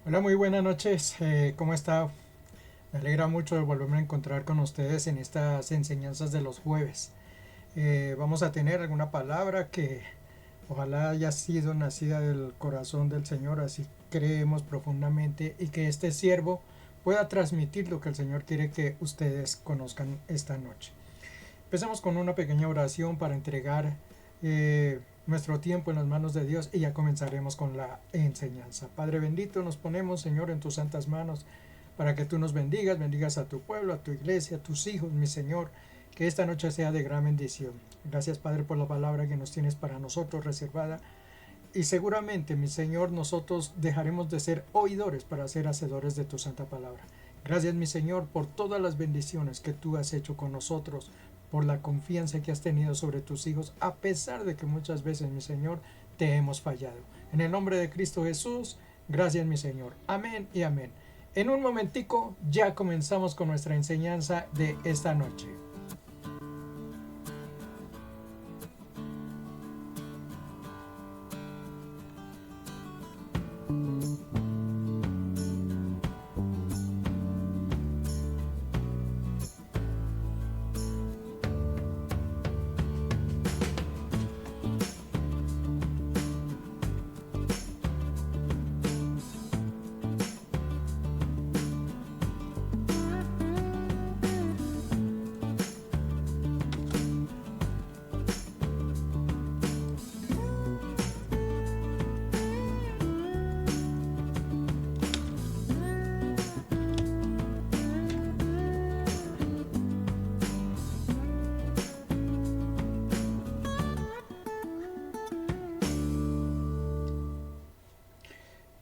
Hola, muy buenas noches. ¿Cómo está? Me alegra mucho de volverme a encontrar con ustedes en estas enseñanzas de los jueves. Vamos a tener alguna palabra que ojalá haya sido nacida del corazón del Señor, así creemos profundamente y que este siervo pueda transmitir lo que el Señor quiere que ustedes conozcan esta noche. Empecemos con una pequeña oración para entregar nuestro tiempo en las manos de Dios y ya comenzaremos con la enseñanza. Padre bendito, nos ponemos, Señor, en tus santas manos para que tú nos bendigas a tu pueblo, a tu iglesia, a tus hijos, mi Señor, que esta noche sea de gran bendición. Gracias, Padre, por la palabra que nos tienes para nosotros reservada. Y seguramente, mi Señor, nosotros dejaremos de ser oidores para ser hacedores de tu santa palabra. Gracias, mi Señor, por todas las bendiciones que tú has hecho con nosotros, por la confianza que has tenido sobre tus hijos, a pesar de que muchas veces, mi Señor, te hemos fallado. En el nombre de Cristo Jesús, gracias, mi Señor. Amén y amén. En un momentico ya comenzamos con nuestra enseñanza de esta noche.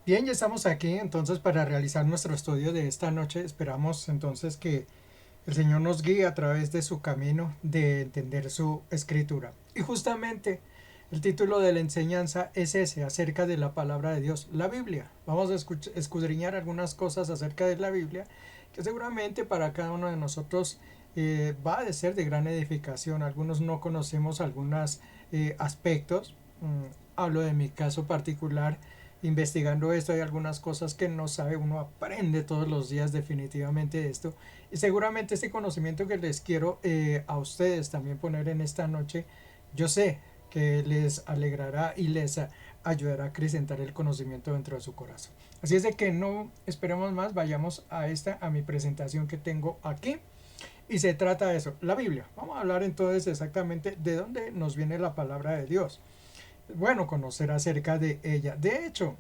Bien, ya estamos aquí entonces para realizar nuestro estudio de esta noche. Esperamos entonces que el Señor nos guíe a través de su camino de entender su escritura. Y justamente el título de la enseñanza es ese, acerca de la palabra de Dios, la Biblia. Vamos a escudriñar algunas cosas acerca de la Biblia que seguramente para cada uno de nosotros va a ser de gran edificación. Algunos no conocemos algunos aspectos. Hablo de mi caso particular. investigando esto hay algunas cosas que no sabe, uno aprende todos los días definitivamente de esto. Y seguramente este conocimiento que les quiero a ustedes también poner en esta noche, yo sé que les alegrará y les ayudará a acrecentar el conocimiento dentro de su corazón. Así es de que no esperemos más, vayamos a mi presentación que tengo aquí. Y se trata de eso, la Biblia. Vamos a hablar entonces exactamente de dónde nos viene la palabra de Dios. Bueno, conocer acerca de ella. De hecho,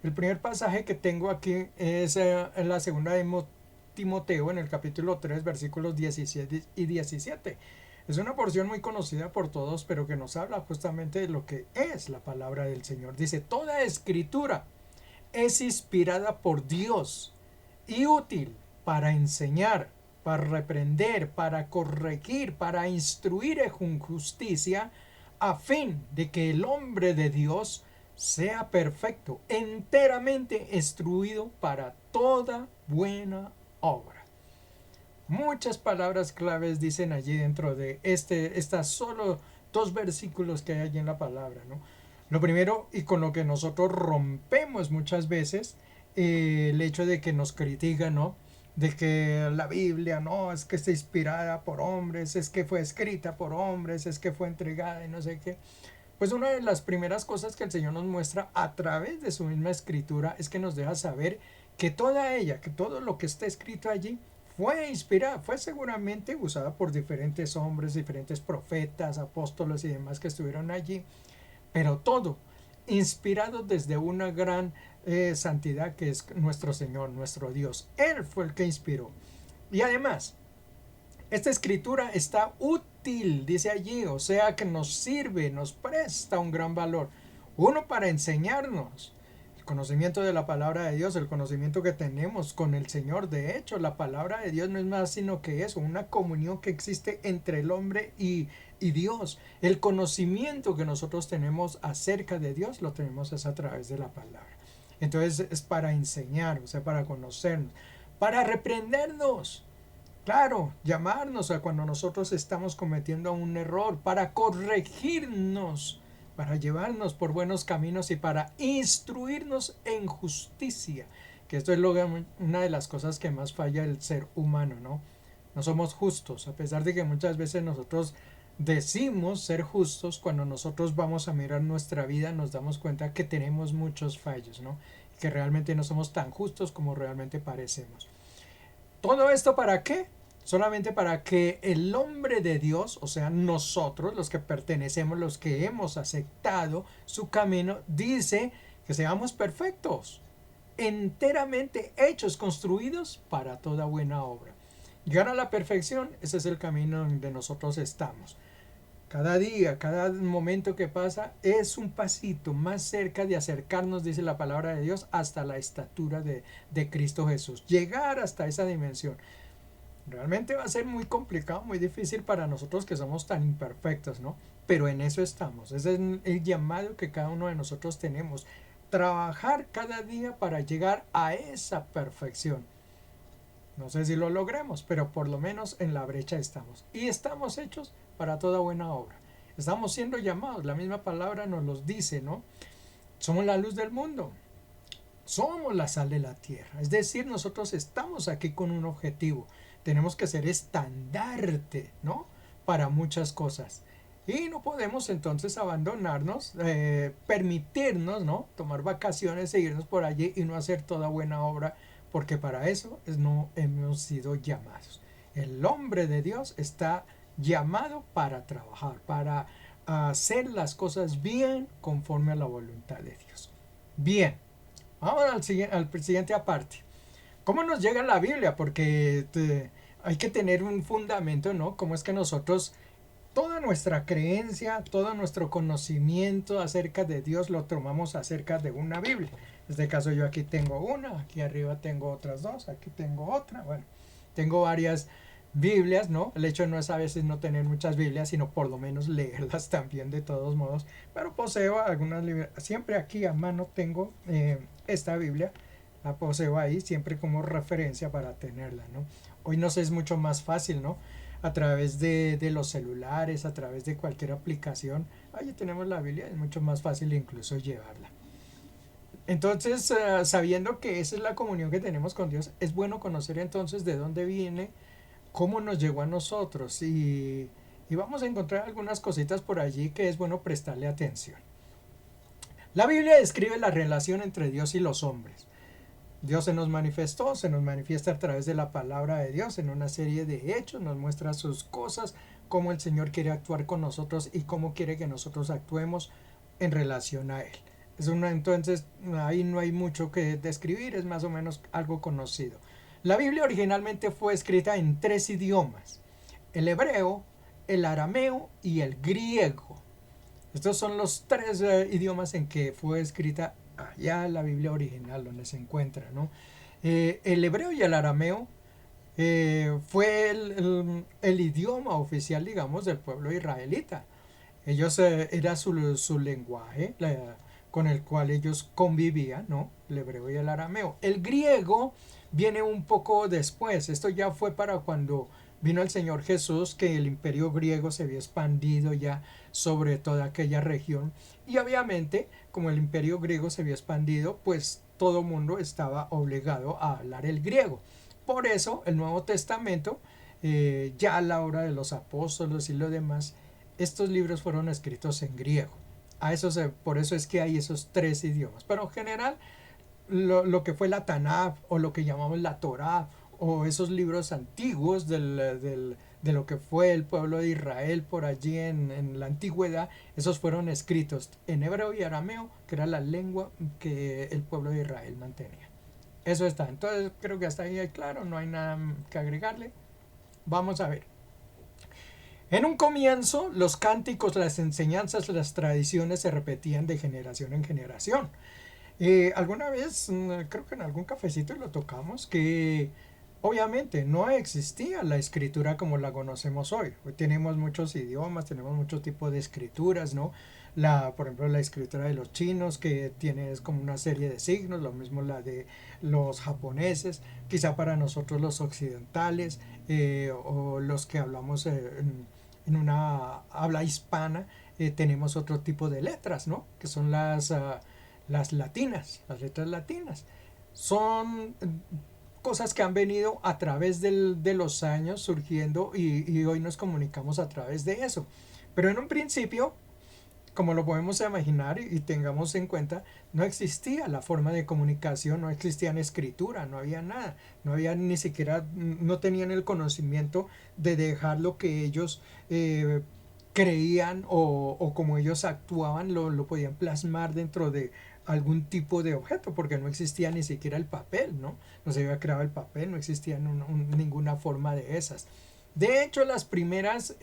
el primer pasaje que tengo aquí es en la segunda de Timoteo, en el capítulo 3, versículos 17 y 17. Es una porción muy conocida por todos, pero que nos habla justamente de lo que es la palabra del Señor. Dice, toda escritura es inspirada por Dios y útil para enseñar, para reprender, para corregir, para instruir en justicia, a fin de que el hombre de Dios sea perfecto, enteramente instruido para toda buena obra. Muchas palabras claves dicen allí dentro de estas solo dos versículos que hay allí en la palabra, ¿no? Lo primero, y con lo que nosotros rompemos muchas veces, el hecho de que nos critican, ¿no? De que la Biblia, no, es que está inspirada por hombres, es que fue escrita por hombres, es que fue entregada y no sé qué. Pues una de las primeras cosas que el Señor nos muestra a través de su misma escritura es que nos deja saber que toda ella, que todo lo que está escrito allí fue inspirada, fue seguramente usada por diferentes hombres, diferentes profetas, apóstoles y demás que estuvieron allí, pero todo inspirado desde una gran santidad que es nuestro Señor, nuestro Dios. Él fue el que inspiró. Y además, esta escritura está útil, dice allí, o sea que nos sirve, nos presta un gran valor. Uno, para enseñarnos el conocimiento de la palabra de Dios, el conocimiento que tenemos con el Señor. De hecho, la palabra de Dios no es más sino que eso, una comunión que existe entre el hombre y Dios. El conocimiento que nosotros tenemos acerca de Dios lo tenemos es a través de la palabra. Entonces es para enseñar, o sea, para conocernos, para reprendernos. Claro, llamarnos a cuando nosotros estamos cometiendo un error, para corregirnos, para llevarnos por buenos caminos y para instruirnos en justicia. Que esto es una de las cosas que más falla el ser humano, ¿no? No somos justos, a pesar de que muchas veces nosotros decimos ser justos, cuando nosotros vamos a mirar nuestra vida nos damos cuenta que tenemos muchos fallos, ¿no? Que realmente no somos tan justos como realmente parecemos. ¿Todo esto para qué? Solamente para que el hombre de Dios, o sea, nosotros, los que pertenecemos, los que hemos aceptado su camino, dice que seamos perfectos, enteramente hechos, construidos para toda buena obra. Llegar a la perfección, ese es el camino donde nosotros estamos. Cada día, cada momento que pasa es un pasito más cerca de acercarnos, dice la palabra de Dios, hasta la estatura de Cristo Jesús. Llegar hasta esa dimensión. Realmente va a ser muy complicado, muy difícil para nosotros que somos tan imperfectos, ¿no? Pero en eso estamos. Ese es el llamado que cada uno de nosotros tenemos. Trabajar cada día para llegar a esa perfección. No sé si lo logremos, pero por lo menos en la brecha estamos. Y estamos hechos para toda buena obra. Estamos siendo llamados, la misma palabra nos los dice, ¿no? Somos la luz del mundo. Somos la sal de la tierra. Es decir, nosotros estamos aquí con un objetivo. Tenemos que ser estandarte, ¿no? Para muchas cosas. Y no podemos entonces abandonarnos, permitirnos, ¿no? Tomar vacaciones, seguirnos por allí y no hacer toda buena obra, porque para eso no hemos sido llamados. El hombre de Dios está llamado para trabajar, para hacer las cosas bien conforme a la voluntad de Dios. Bien, vamos al siguiente aparte. ¿Cómo nos llega la Biblia? Porque hay que tener un fundamento, ¿no? ¿Cómo es que nosotros, toda nuestra creencia, todo nuestro conocimiento acerca de Dios lo tomamos acerca de una Biblia? En este caso yo aquí tengo una, aquí arriba tengo otras dos, aquí tengo otra, bueno, tengo varias Biblias, ¿no? El hecho no es a veces no tener muchas Biblias, sino por lo menos leerlas también de todos modos, pero poseo algunas Biblias, siempre aquí a mano tengo esta Biblia, la poseo ahí siempre como referencia para tenerla, ¿no? Hoy nos es mucho más fácil, ¿no? A través de los celulares, a través de cualquier aplicación, ahí tenemos la Biblia, es mucho más fácil incluso llevarla. Entonces, sabiendo que esa es la comunión que tenemos con Dios, es bueno conocer entonces de dónde viene, cómo nos llegó a nosotros y vamos a encontrar algunas cositas por allí que es bueno prestarle atención. La Biblia describe la relación entre Dios y los hombres. Dios se nos manifestó, se nos manifiesta a través de la palabra de Dios en una serie de hechos, nos muestra sus cosas, cómo el Señor quiere actuar con nosotros y cómo quiere que nosotros actuemos en relación a Él. Entonces ahí no hay mucho que describir, es más o menos algo conocido. La Biblia originalmente fue escrita en tres idiomas: el hebreo, el arameo y el griego. Estos son los tres idiomas en que fue escrita allá la Biblia original, donde se encuentra, ¿no? El hebreo y el arameo fue el idioma oficial, digamos, del pueblo israelita. Ellos era su lenguaje con el cual ellos convivían, ¿no? El hebreo y el arameo. El griego viene un poco después. Esto ya fue para cuando vino el Señor Jesús, que el imperio griego se había expandido ya sobre toda aquella región. Y obviamente, como el imperio griego se había expandido, pues todo el mundo estaba obligado a hablar el griego. Por eso el Nuevo Testamento, ya a la hora de los apóstoles y lo demás, estos libros fueron escritos en griego. Por eso es que hay esos tres idiomas. Pero en general, lo que fue la Tanakh o lo que llamamos la Torá o esos libros antiguos de lo que fue el pueblo de Israel por allí en la antigüedad, esos fueron escritos en hebreo y arameo, que era la lengua que el pueblo de Israel mantenía. Eso está. Entonces creo que hasta ahí hay claro, no hay nada que agregarle. Vamos a ver. En un comienzo, los cánticos, las enseñanzas, las tradiciones se repetían de generación en generación. Alguna vez, creo que en algún cafecito lo tocamos, que obviamente no existía la escritura como la conocemos hoy. Hoy tenemos muchos idiomas, tenemos muchos tipos de escrituras, ¿no? Por ejemplo, la escritura de los chinos, que tiene es como una serie de signos, lo mismo la de los japoneses, quizá para nosotros los occidentales, o los que hablamos en una habla hispana, tenemos otro tipo de letras, ¿no? Que son las latinas, las letras latinas. Son cosas que han venido a través de los años surgiendo y hoy nos comunicamos a través de eso. Pero en un principio, como lo podemos imaginar y tengamos en cuenta, no existía la forma de comunicación, no existía escritura, no había nada, no había ni siquiera, no tenían el conocimiento de dejar lo que ellos creían o como ellos actuaban, lo podían plasmar dentro de algún tipo de objeto, porque no existía ni siquiera el papel, ¿no? No se había creado el papel, no existía ninguna forma de esas. De hecho, las primeras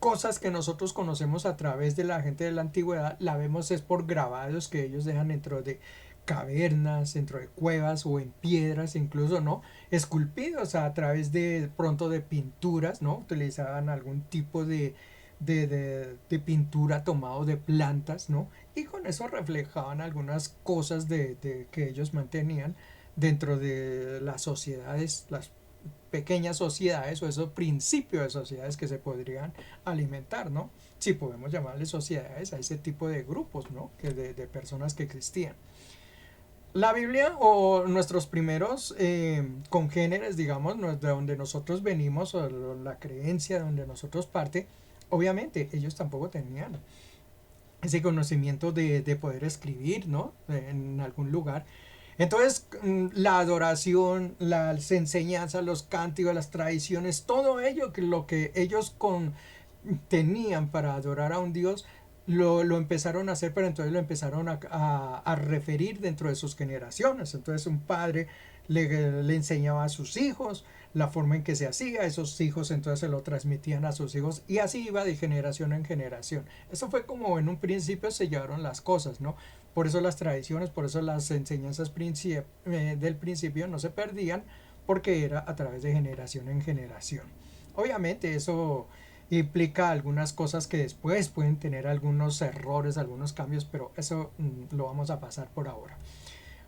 cosas que nosotros conocemos a través de la gente de la antigüedad, la vemos es por grabados que ellos dejan dentro de cavernas, dentro de cuevas o en piedras incluso, ¿no? Esculpidos a través de pronto de pinturas, ¿no? Utilizaban algún tipo de pintura tomado de plantas, ¿no? Y con eso reflejaban algunas cosas que ellos mantenían dentro de las sociedades, las pequeñas sociedades o esos principios de sociedades que se podrían alimentar, ¿no? Si podemos llamarle sociedades a ese tipo de grupos, ¿no? De personas que existían. La Biblia o nuestros primeros congéneres, digamos, de donde nosotros venimos, o la creencia de donde nosotros parte, obviamente ellos tampoco tenían ese conocimiento de poder escribir, ¿no? En algún lugar. Entonces, la adoración, las enseñanzas, los cánticos, las tradiciones, todo ello, lo que ellos tenían para adorar a un Dios, lo empezaron a hacer, pero entonces lo empezaron a referir dentro de sus generaciones. Entonces un padre le enseñaba a sus hijos la forma en que se hacía, esos hijos entonces se lo transmitían a sus hijos y así iba de generación en generación. Eso fue como en un principio se llevaron las cosas, ¿no? Por eso las tradiciones, por eso las enseñanzas del principio no se perdían, porque era a través de generación en generación. Obviamente eso implica algunas cosas que después pueden tener algunos errores, algunos cambios, pero eso lo vamos a pasar por ahora.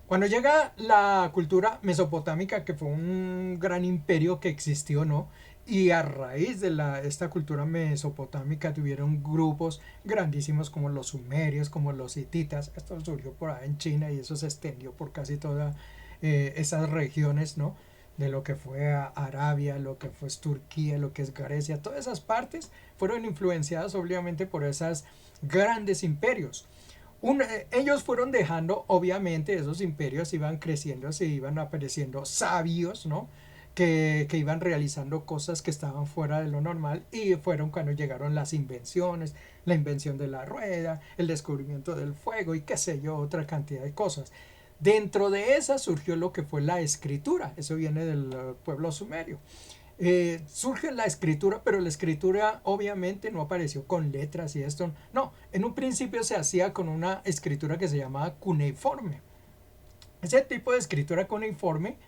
Cuando llega la cultura mesopotámica, que fue un gran imperio que existió, ¿no? Y a raíz de esta cultura mesopotámica tuvieron grupos grandísimos como los sumerios, como los hititas. Esto surgió por ahí en China y eso se extendió por casi todas esas regiones, ¿no? De lo que fue Arabia, lo que fue Turquía, lo que es Grecia. Todas esas partes fueron influenciadas obviamente por esos grandes imperios. Ellos fueron dejando, obviamente, esos imperios iban creciendo, se iban apareciendo sabios, ¿no? Que iban realizando cosas que estaban fuera de lo normal y fueron cuando llegaron las invenciones, la invención de la rueda, el descubrimiento del fuego y qué sé yo, otra cantidad de cosas. Dentro de esa surgió lo que fue la escritura, eso viene del pueblo sumerio. Surge la escritura, pero la escritura obviamente no apareció con letras y esto. No, en un principio se hacía con una escritura que se llamaba cuneiforme. Ese tipo de escritura cuneiforme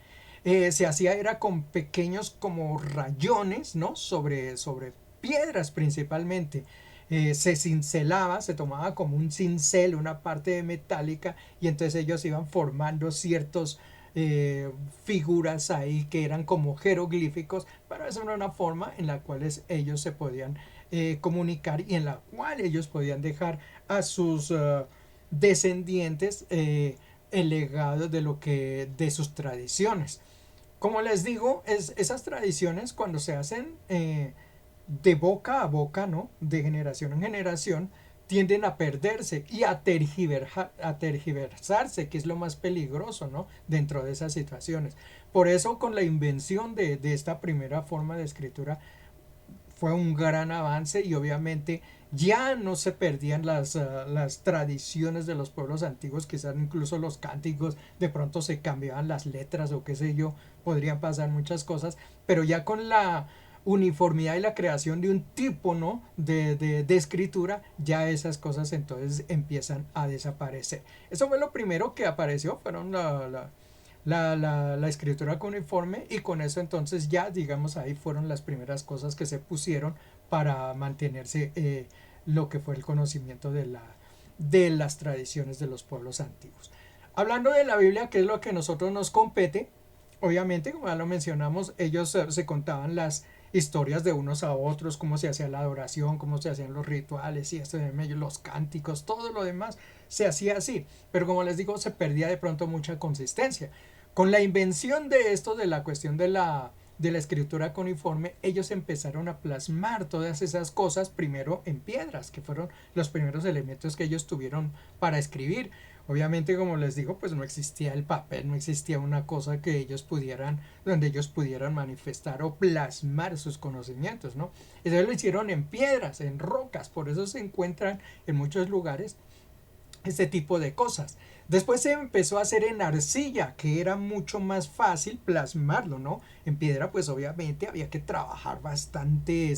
se hacía era con pequeños como rayones, ¿no? Sobre piedras principalmente. Se cincelaba, se tomaba como un cincel, una parte metálica, y entonces ellos iban formando ciertos figuras ahí que eran como jeroglíficos, pero esa era una forma en la cual ellos se podían comunicar y en la cual ellos podían dejar a sus descendientes el legado de lo que de sus tradiciones. Como les digo, esas tradiciones cuando se hacen de boca a boca, ¿no? De generación en generación, tienden a perderse y a tergiversarse, que es lo más peligroso, ¿no? Dentro de esas situaciones. Por eso, con la invención de esta primera forma de escritura, fue un gran avance y obviamente ya no se perdían las tradiciones de los pueblos antiguos, quizás incluso los cánticos, de pronto se cambiaban las letras o qué sé yo, podrían pasar muchas cosas, pero ya con la uniformidad y la creación de un tipo, ¿no? de escritura, ya esas cosas entonces empiezan a desaparecer. Eso fue lo primero que apareció, fueron la escritura cuneiforme y con eso entonces ya digamos ahí fueron las primeras cosas que se pusieron para mantenerse lo que fue el conocimiento de las tradiciones de los pueblos antiguos. Hablando de la Biblia, que es lo que a nosotros nos compete, obviamente como ya lo mencionamos, ellos se contaban las historias de unos a otros, cómo se hacía la adoración, cómo se hacían los rituales y esto de medio, los cánticos, todo lo demás se hacía así, pero como les digo se perdía de pronto mucha consistencia. Con la invención de esto, de la cuestión de la escritura cuneiforme, ellos empezaron a plasmar todas esas cosas primero en piedras, que fueron los primeros elementos que ellos tuvieron para escribir. Obviamente, como les digo, pues no existía el papel, no existía una cosa que ellos pudieran, donde ellos pudieran manifestar o plasmar sus conocimientos, ¿no? Entonces lo hicieron en piedras, en rocas, por eso se encuentran en muchos lugares este tipo de cosas. Después se empezó a hacer en arcilla, que era mucho más fácil plasmarlo, ¿no? En piedra, pues obviamente había que trabajar bastante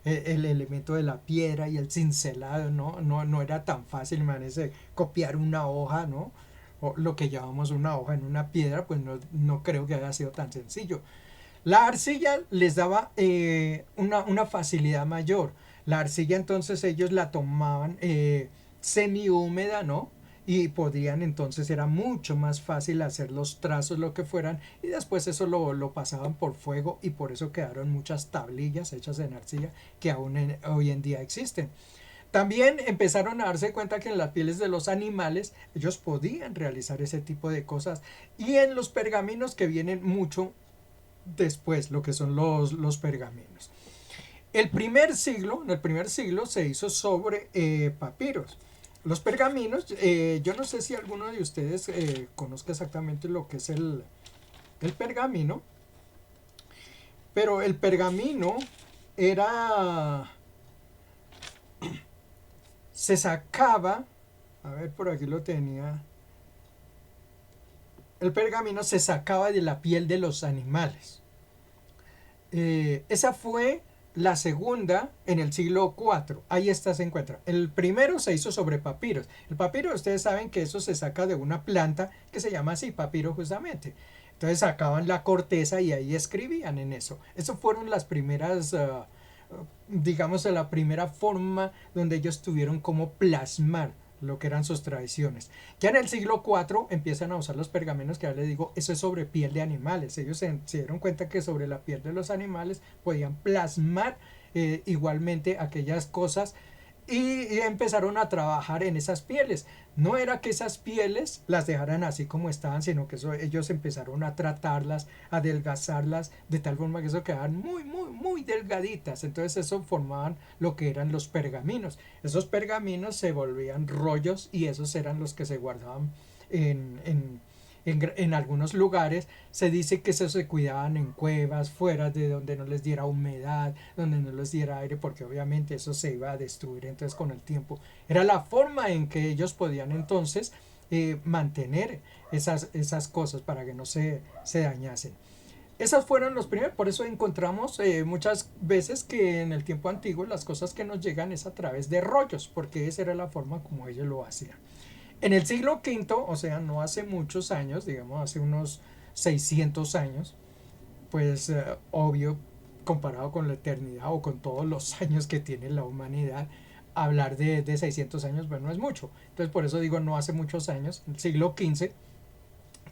el elemento de la piedra y el cincelado, ¿no? No era tan fácil, me parece, copiar una hoja, ¿no? O lo que llamamos una hoja en una piedra, pues no creo que haya sido tan sencillo. La arcilla les daba una facilidad mayor. La arcilla entonces ellos la tomaban semi húmeda, ¿no? Y podían entonces, era mucho más fácil hacer los trazos, lo que fueran, y después eso lo pasaban por fuego y por eso quedaron muchas tablillas hechas en arcilla que aún hoy en día existen. También empezaron a darse cuenta que en las pieles de los animales ellos podían realizar ese tipo de cosas y en los pergaminos que vienen mucho después, lo que son los pergaminos. En el primer siglo se hizo sobre papiros. Los pergaminos, yo no sé si alguno de ustedes conozca exactamente lo que es el pergamino, pero el pergamino era, se sacaba, a ver por aquí lo tenía, el pergamino se sacaba de la piel de los animales. Esa fue la segunda en el siglo IV. Ahí está, se encuentra. El primero se hizo sobre papiros. El papiro, ustedes saben que eso se saca de una planta que se llama así, papiro justamente. Entonces sacaban la corteza y ahí escribían en eso. Eso fueron las primeras, digamos, la primera forma donde ellos tuvieron como plasmar lo que eran sus tradiciones. Ya en el siglo IV empiezan a usar los pergaminos, que ya les digo, eso es sobre piel de animales. Ellos se dieron cuenta que sobre la piel de los animales podían plasmar igualmente aquellas cosas y empezaron a trabajar en esas pieles. No era que esas pieles las dejaran así como estaban, sino que ellos empezaron a tratarlas, a adelgazarlas, de tal forma que eso quedaban muy, muy, muy delgaditas. Entonces eso formaban lo que eran los pergaminos. Esos pergaminos se volvían rollos y esos eran los que se guardaban en algunos lugares. Se dice que se cuidaban en cuevas, fuera de donde no les diera humedad, donde no les diera aire, porque obviamente eso se iba a destruir entonces con el tiempo. Era la forma en que ellos podían entonces mantener esas cosas para que no se dañasen. Esas fueron los primeros, por eso encontramos muchas veces que en el tiempo antiguo las cosas que nos llegan es a través de rollos, porque esa era la forma como ellos lo hacían. En el siglo V, o sea, no hace muchos años, digamos hace unos 600 años, pues obvio, comparado con la eternidad o con todos los años que tiene la humanidad, hablar de 600 años, bueno, no es mucho. Entonces, por eso digo no hace muchos años, en el siglo XV,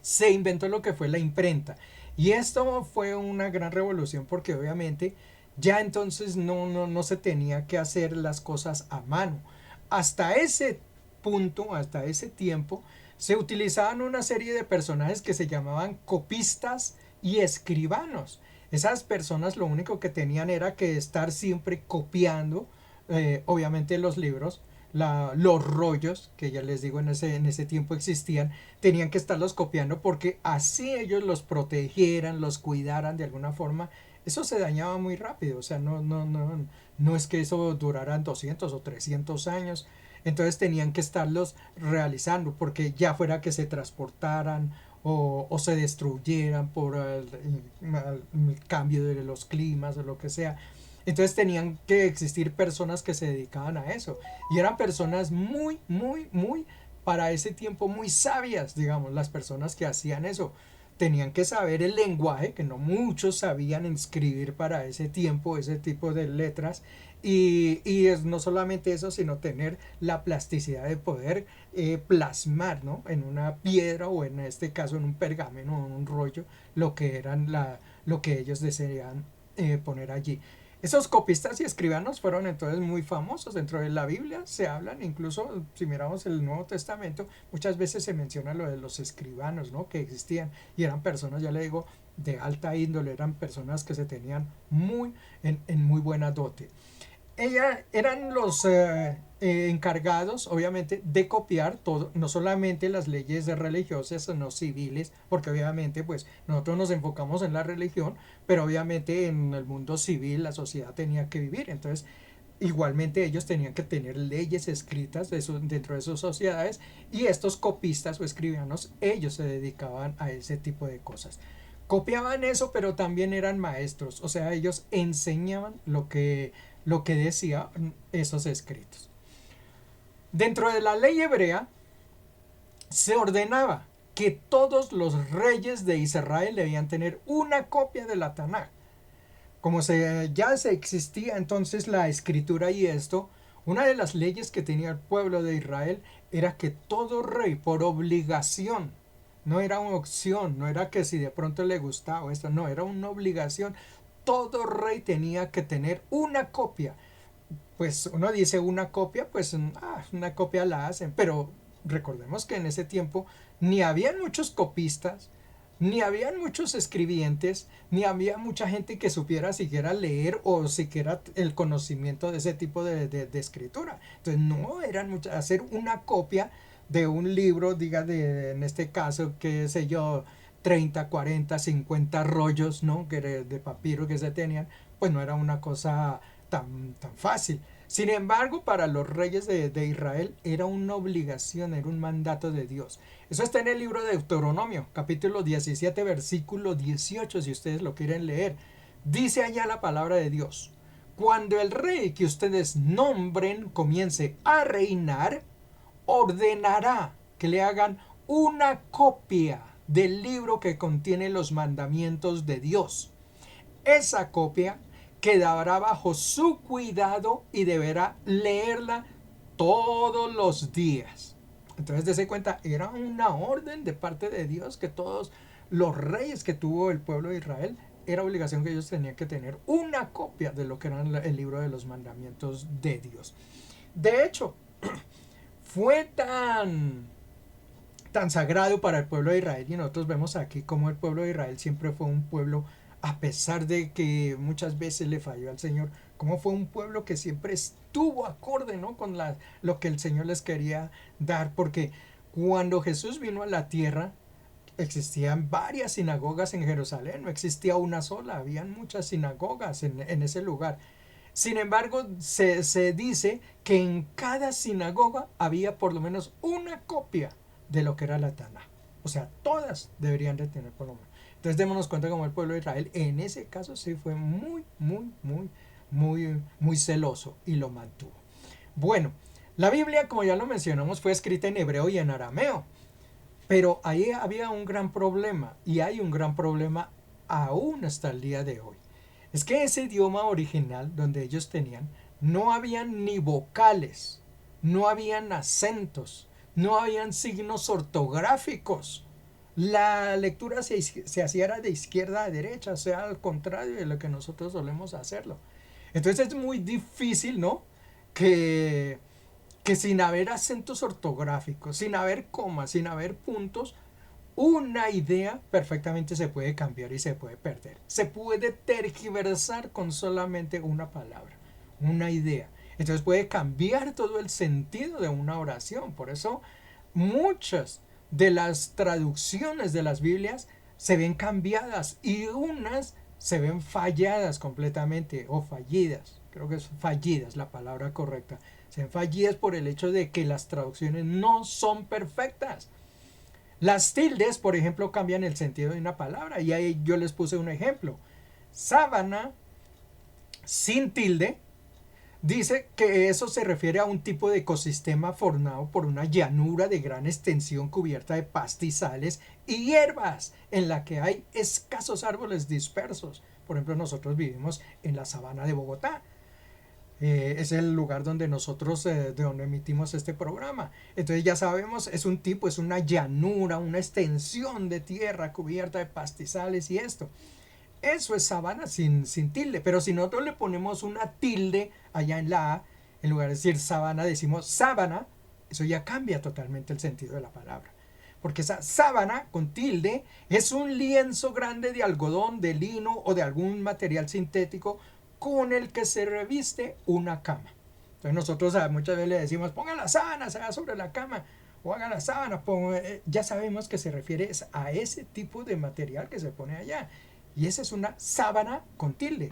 se inventó lo que fue la imprenta. Y esto fue una gran revolución porque obviamente ya entonces no se tenía que hacer las cosas a mano. Hasta ese punto, hasta ese tiempo, se utilizaban una serie de personajes que se llamaban copistas y escribanos. Esas personas lo único que tenían era que estar siempre copiando, obviamente los libros, los rollos, que ya les digo en ese tiempo existían, tenían que estarlos copiando porque así ellos los protegieran, los cuidaran de alguna forma. Eso se dañaba muy rápido, o sea, no es que eso durara 200 o 300 años. Entonces tenían que estarlos realizando porque ya fuera que se transportaran o se destruyeran por el cambio de los climas o lo que sea. Entonces tenían que existir personas que se dedicaban a eso. Y eran personas muy, muy, muy, para ese tiempo, muy sabias, digamos, las personas que hacían eso. Tenían que saber el lenguaje, que no muchos sabían escribir para ese tiempo, ese tipo de letras. Y es no solamente eso, sino tener la plasticidad de poder plasmar, ¿no?, en una piedra o en este caso en un pergamino o en un rollo lo que eran lo que ellos deseaban poner allí. Esos copistas y escribanos fueron entonces muy famosos dentro de la Biblia. Se hablan, incluso si miramos el Nuevo Testamento, muchas veces se menciona lo de los escribanos, ¿no?, que existían y eran personas, ya le digo, de alta índole, eran personas que se tenían en muy buena dote. Eran los encargados, obviamente, de copiar todo, no solamente las leyes religiosas, sino civiles, porque obviamente, pues, nosotros nos enfocamos en la religión, pero obviamente en el mundo civil la sociedad tenía que vivir, entonces, igualmente ellos tenían que tener leyes escritas dentro de sus sociedades y estos copistas o escribanos, ellos se dedicaban a ese tipo de cosas. Copiaban eso, pero también eran maestros, o sea, ellos enseñaban lo que decían esos escritos. Dentro de la ley hebrea se ordenaba que todos los reyes de Israel debían tener una copia de la Tanaj. Como ya se existía entonces la escritura y esto, una de las leyes que tenía el pueblo de Israel era que todo rey, por obligación, no era una opción, no era que si de pronto le gustaba esto, no, era una obligación. Todo rey tenía que tener una copia. Pues uno dice una copia, pues una copia la hacen, pero recordemos que en ese tiempo ni habían muchos copistas, ni habían muchos escribientes, ni había mucha gente que supiera siquiera leer o siquiera el conocimiento de ese tipo de escritura. Entonces no eran muchas, hacer una copia de un libro, diga en este caso, qué sé yo, 30 40 50 rollos, ¿no?, que de papiro que se tenían, pues no era una cosa tan fácil. Sin embargo, para los reyes de Israel era una obligación, era un mandato de Dios. Eso está en el libro de Deuteronomio, capítulo 17, versículo 18, si ustedes lo quieren leer. Dice allá la palabra de Dios: cuando el rey que ustedes nombren comience a reinar, ordenará que le hagan una copia del libro que contiene los mandamientos de Dios. Esa copia quedará bajo su cuidado y deberá leerla todos los días. Entonces, dése cuenta, era una orden de parte de Dios que todos los reyes que tuvo el pueblo de Israel, era obligación que ellos tenían que tener una copia de lo que era el libro de los mandamientos de Dios. De hecho, fue tan sagrado para el pueblo de Israel, y nosotros vemos aquí como el pueblo de Israel siempre fue un pueblo, a pesar de que muchas veces le falló al Señor, como fue un pueblo que siempre estuvo acorde, ¿no?, con lo que el Señor les quería dar, porque cuando Jesús vino a la tierra, existían varias sinagogas en Jerusalén, no existía una sola, habían muchas sinagogas en ese lugar. Sin embargo, se dice que en cada sinagoga había por lo menos una copia de lo que era la Tanaj. O sea, todas deberían de tener por lo menos. Entonces démonos cuenta como el pueblo de Israel en ese caso sí fue muy celoso y lo mantuvo. Bueno, la Biblia, como ya lo mencionamos, fue escrita en hebreo y en arameo. Pero ahí había un gran problema, y hay un gran problema aún hasta el día de hoy. Es que ese idioma original donde ellos tenían, no habían ni vocales, no habían acentos, no habían signos ortográficos. La lectura se hacía de izquierda a derecha, o sea, al contrario de lo que nosotros solemos hacerlo. Entonces es muy difícil, ¿no?, que sin haber acentos ortográficos, sin haber comas, sin haber puntos, una idea perfectamente se puede cambiar y se puede perder. Se puede tergiversar con solamente una palabra, una idea. Entonces puede cambiar todo el sentido de una oración. Por eso muchas de las traducciones de las Biblias se ven cambiadas y unas se ven falladas completamente o fallidas. Creo que es fallidas la palabra correcta. Se ven fallidas por el hecho de que las traducciones no son perfectas. Las tildes, por ejemplo, cambian el sentido de una palabra. Y ahí yo les puse un ejemplo. Sábana sin tilde dice que eso se refiere a un tipo de ecosistema formado por una llanura de gran extensión cubierta de pastizales y hierbas, en la que hay escasos árboles dispersos. Por ejemplo, nosotros vivimos en la sabana de Bogotá. Es el lugar donde nosotros, de donde emitimos este programa. Entonces ya sabemos, es un tipo, es una llanura, una extensión de tierra cubierta de pastizales y esto. Eso es sabana sin tilde, pero si nosotros le ponemos una tilde allá en la A, en lugar de decir sabana decimos sábana, eso ya cambia totalmente el sentido de la palabra. Porque esa sábana con tilde es un lienzo grande de algodón, de lino o de algún material sintético con el que se reviste una cama. Entonces nosotros muchas veces le decimos, ponga la sábana, se haga sobre la cama, o haga la sábana, ya sabemos que se refiere a ese tipo de material que se pone allá. Y esa es una sábana con tilde.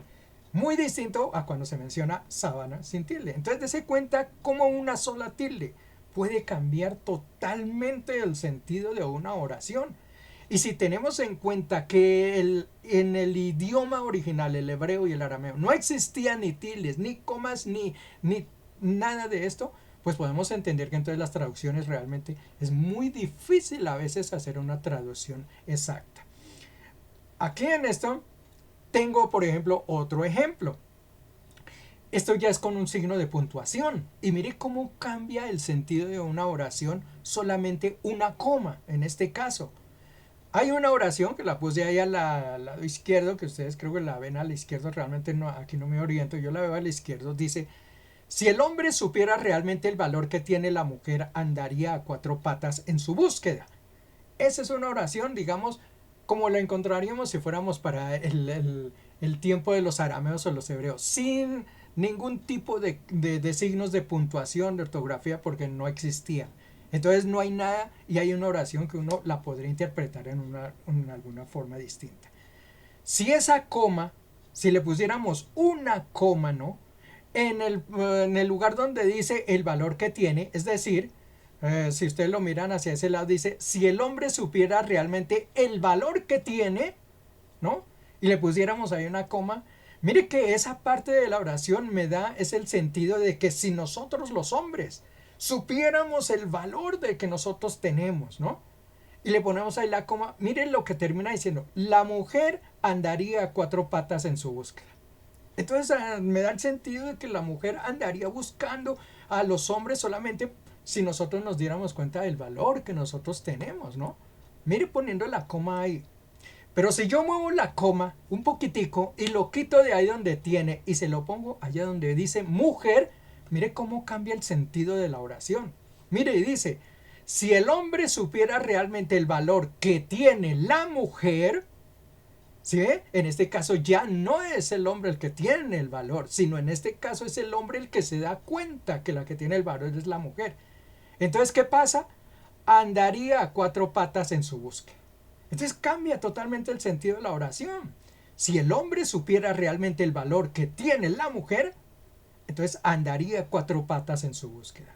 Muy distinto a cuando se menciona sábana sin tilde. Entonces dése cuenta cómo una sola tilde puede cambiar totalmente el sentido de una oración. Y si tenemos en cuenta que en el idioma original, el hebreo y el arameo, no existían ni tildes, ni comas, ni nada de esto, pues podemos entender que entonces las traducciones realmente es muy difícil a veces hacer una traducción exacta. Aquí en esto tengo, por ejemplo, otro ejemplo. Esto ya es con un signo de puntuación. Y mire cómo cambia el sentido de una oración solamente una coma, en este caso. Hay una oración que la puse ahí al lado izquierdo, que ustedes creo que la ven a la izquierda, realmente no, aquí no me oriento, yo la veo a la izquierda, dice, si el hombre supiera realmente el valor que tiene la mujer, andaría a cuatro patas en su búsqueda. Esa es una oración, digamos, como la encontraríamos si fuéramos para el tiempo de los arameos o los hebreos, sin ningún tipo de signos de puntuación, de ortografía, porque no existía. Entonces no hay nada y hay una oración que uno la podría interpretar en alguna forma distinta. Si esa coma, si le pusiéramos una coma, ¿no?, en el lugar donde dice el valor que tiene, es decir, si ustedes lo miran hacia ese lado, dice, si el hombre supiera realmente el valor que tiene, ¿no?, y le pusiéramos ahí una coma, mire que esa parte de la oración es el sentido de que si nosotros los hombres supiéramos el valor de que nosotros tenemos, ¿no?, y le ponemos ahí la coma, miren lo que termina diciendo, la mujer andaría a cuatro patas en su búsqueda. Entonces me da el sentido de que la mujer andaría buscando a los hombres solamente si nosotros nos diéramos cuenta del valor que nosotros tenemos, ¿no? Mire poniendo la coma ahí. Pero si yo muevo la coma un poquitico y lo quito de ahí donde tiene y se lo pongo allá donde dice mujer, mire cómo cambia el sentido de la oración. Mire, y dice, si el hombre supiera realmente el valor que tiene la mujer, ¿sí? En este caso ya no es el hombre el que tiene el valor, sino en este caso es el hombre el que se da cuenta que la que tiene el valor es la mujer. Entonces, ¿qué pasa? Andaría a cuatro patas en su búsqueda. Entonces cambia totalmente el sentido de la oración. Si el hombre supiera realmente el valor que tiene la mujer, entonces andaría a cuatro patas en su búsqueda.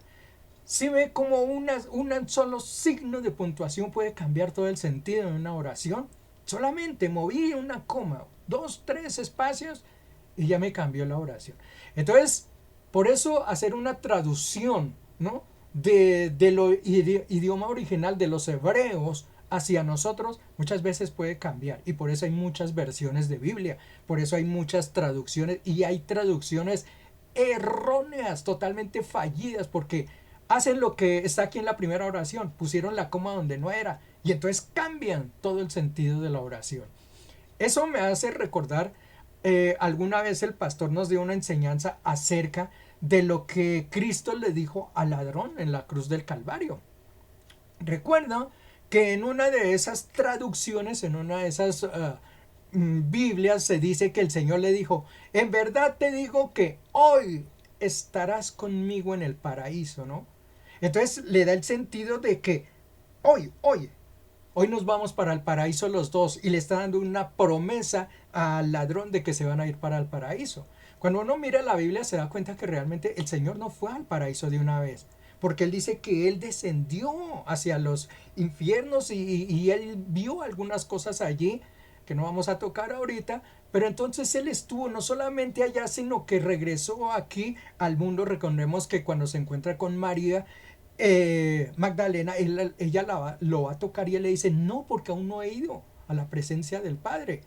Si ve como un solo signo de puntuación puede cambiar todo el sentido de una oración, solamente moví una coma, dos, tres espacios y ya me cambió la oración. Entonces, por eso hacer una traducción, ¿no? de lo idioma original de los hebreos hacia nosotros muchas veces puede cambiar, y por eso hay muchas versiones de Biblia, por eso hay muchas traducciones, y hay traducciones erróneas, totalmente fallidas, porque hacen lo que está aquí en la primera oración, pusieron la coma donde no era, y entonces cambian todo el sentido de la oración. Eso me hace recordar, alguna vez el pastor nos dio una enseñanza acerca de lo que Cristo le dijo al ladrón en la cruz del Calvario. Recuerda que en una de esas traducciones, en una de esas Biblias, se dice que el Señor le dijo, en verdad te digo que hoy estarás conmigo en el paraíso, ¿no? Entonces le da el sentido de que hoy nos vamos para el paraíso los dos, y le está dando una promesa al ladrón de que se van a ir para el paraíso. Cuando uno mira la Biblia se da cuenta que realmente el Señor no fue al paraíso de una vez, porque Él dice que Él descendió hacia los infiernos y Él vio algunas cosas allí que no vamos a tocar ahorita, pero entonces Él estuvo no solamente allá, sino que regresó aquí al mundo. Recordemos que cuando se encuentra con María Magdalena, ella lo va a tocar y Él le dice, no, porque aún no he ido a la presencia del Padre.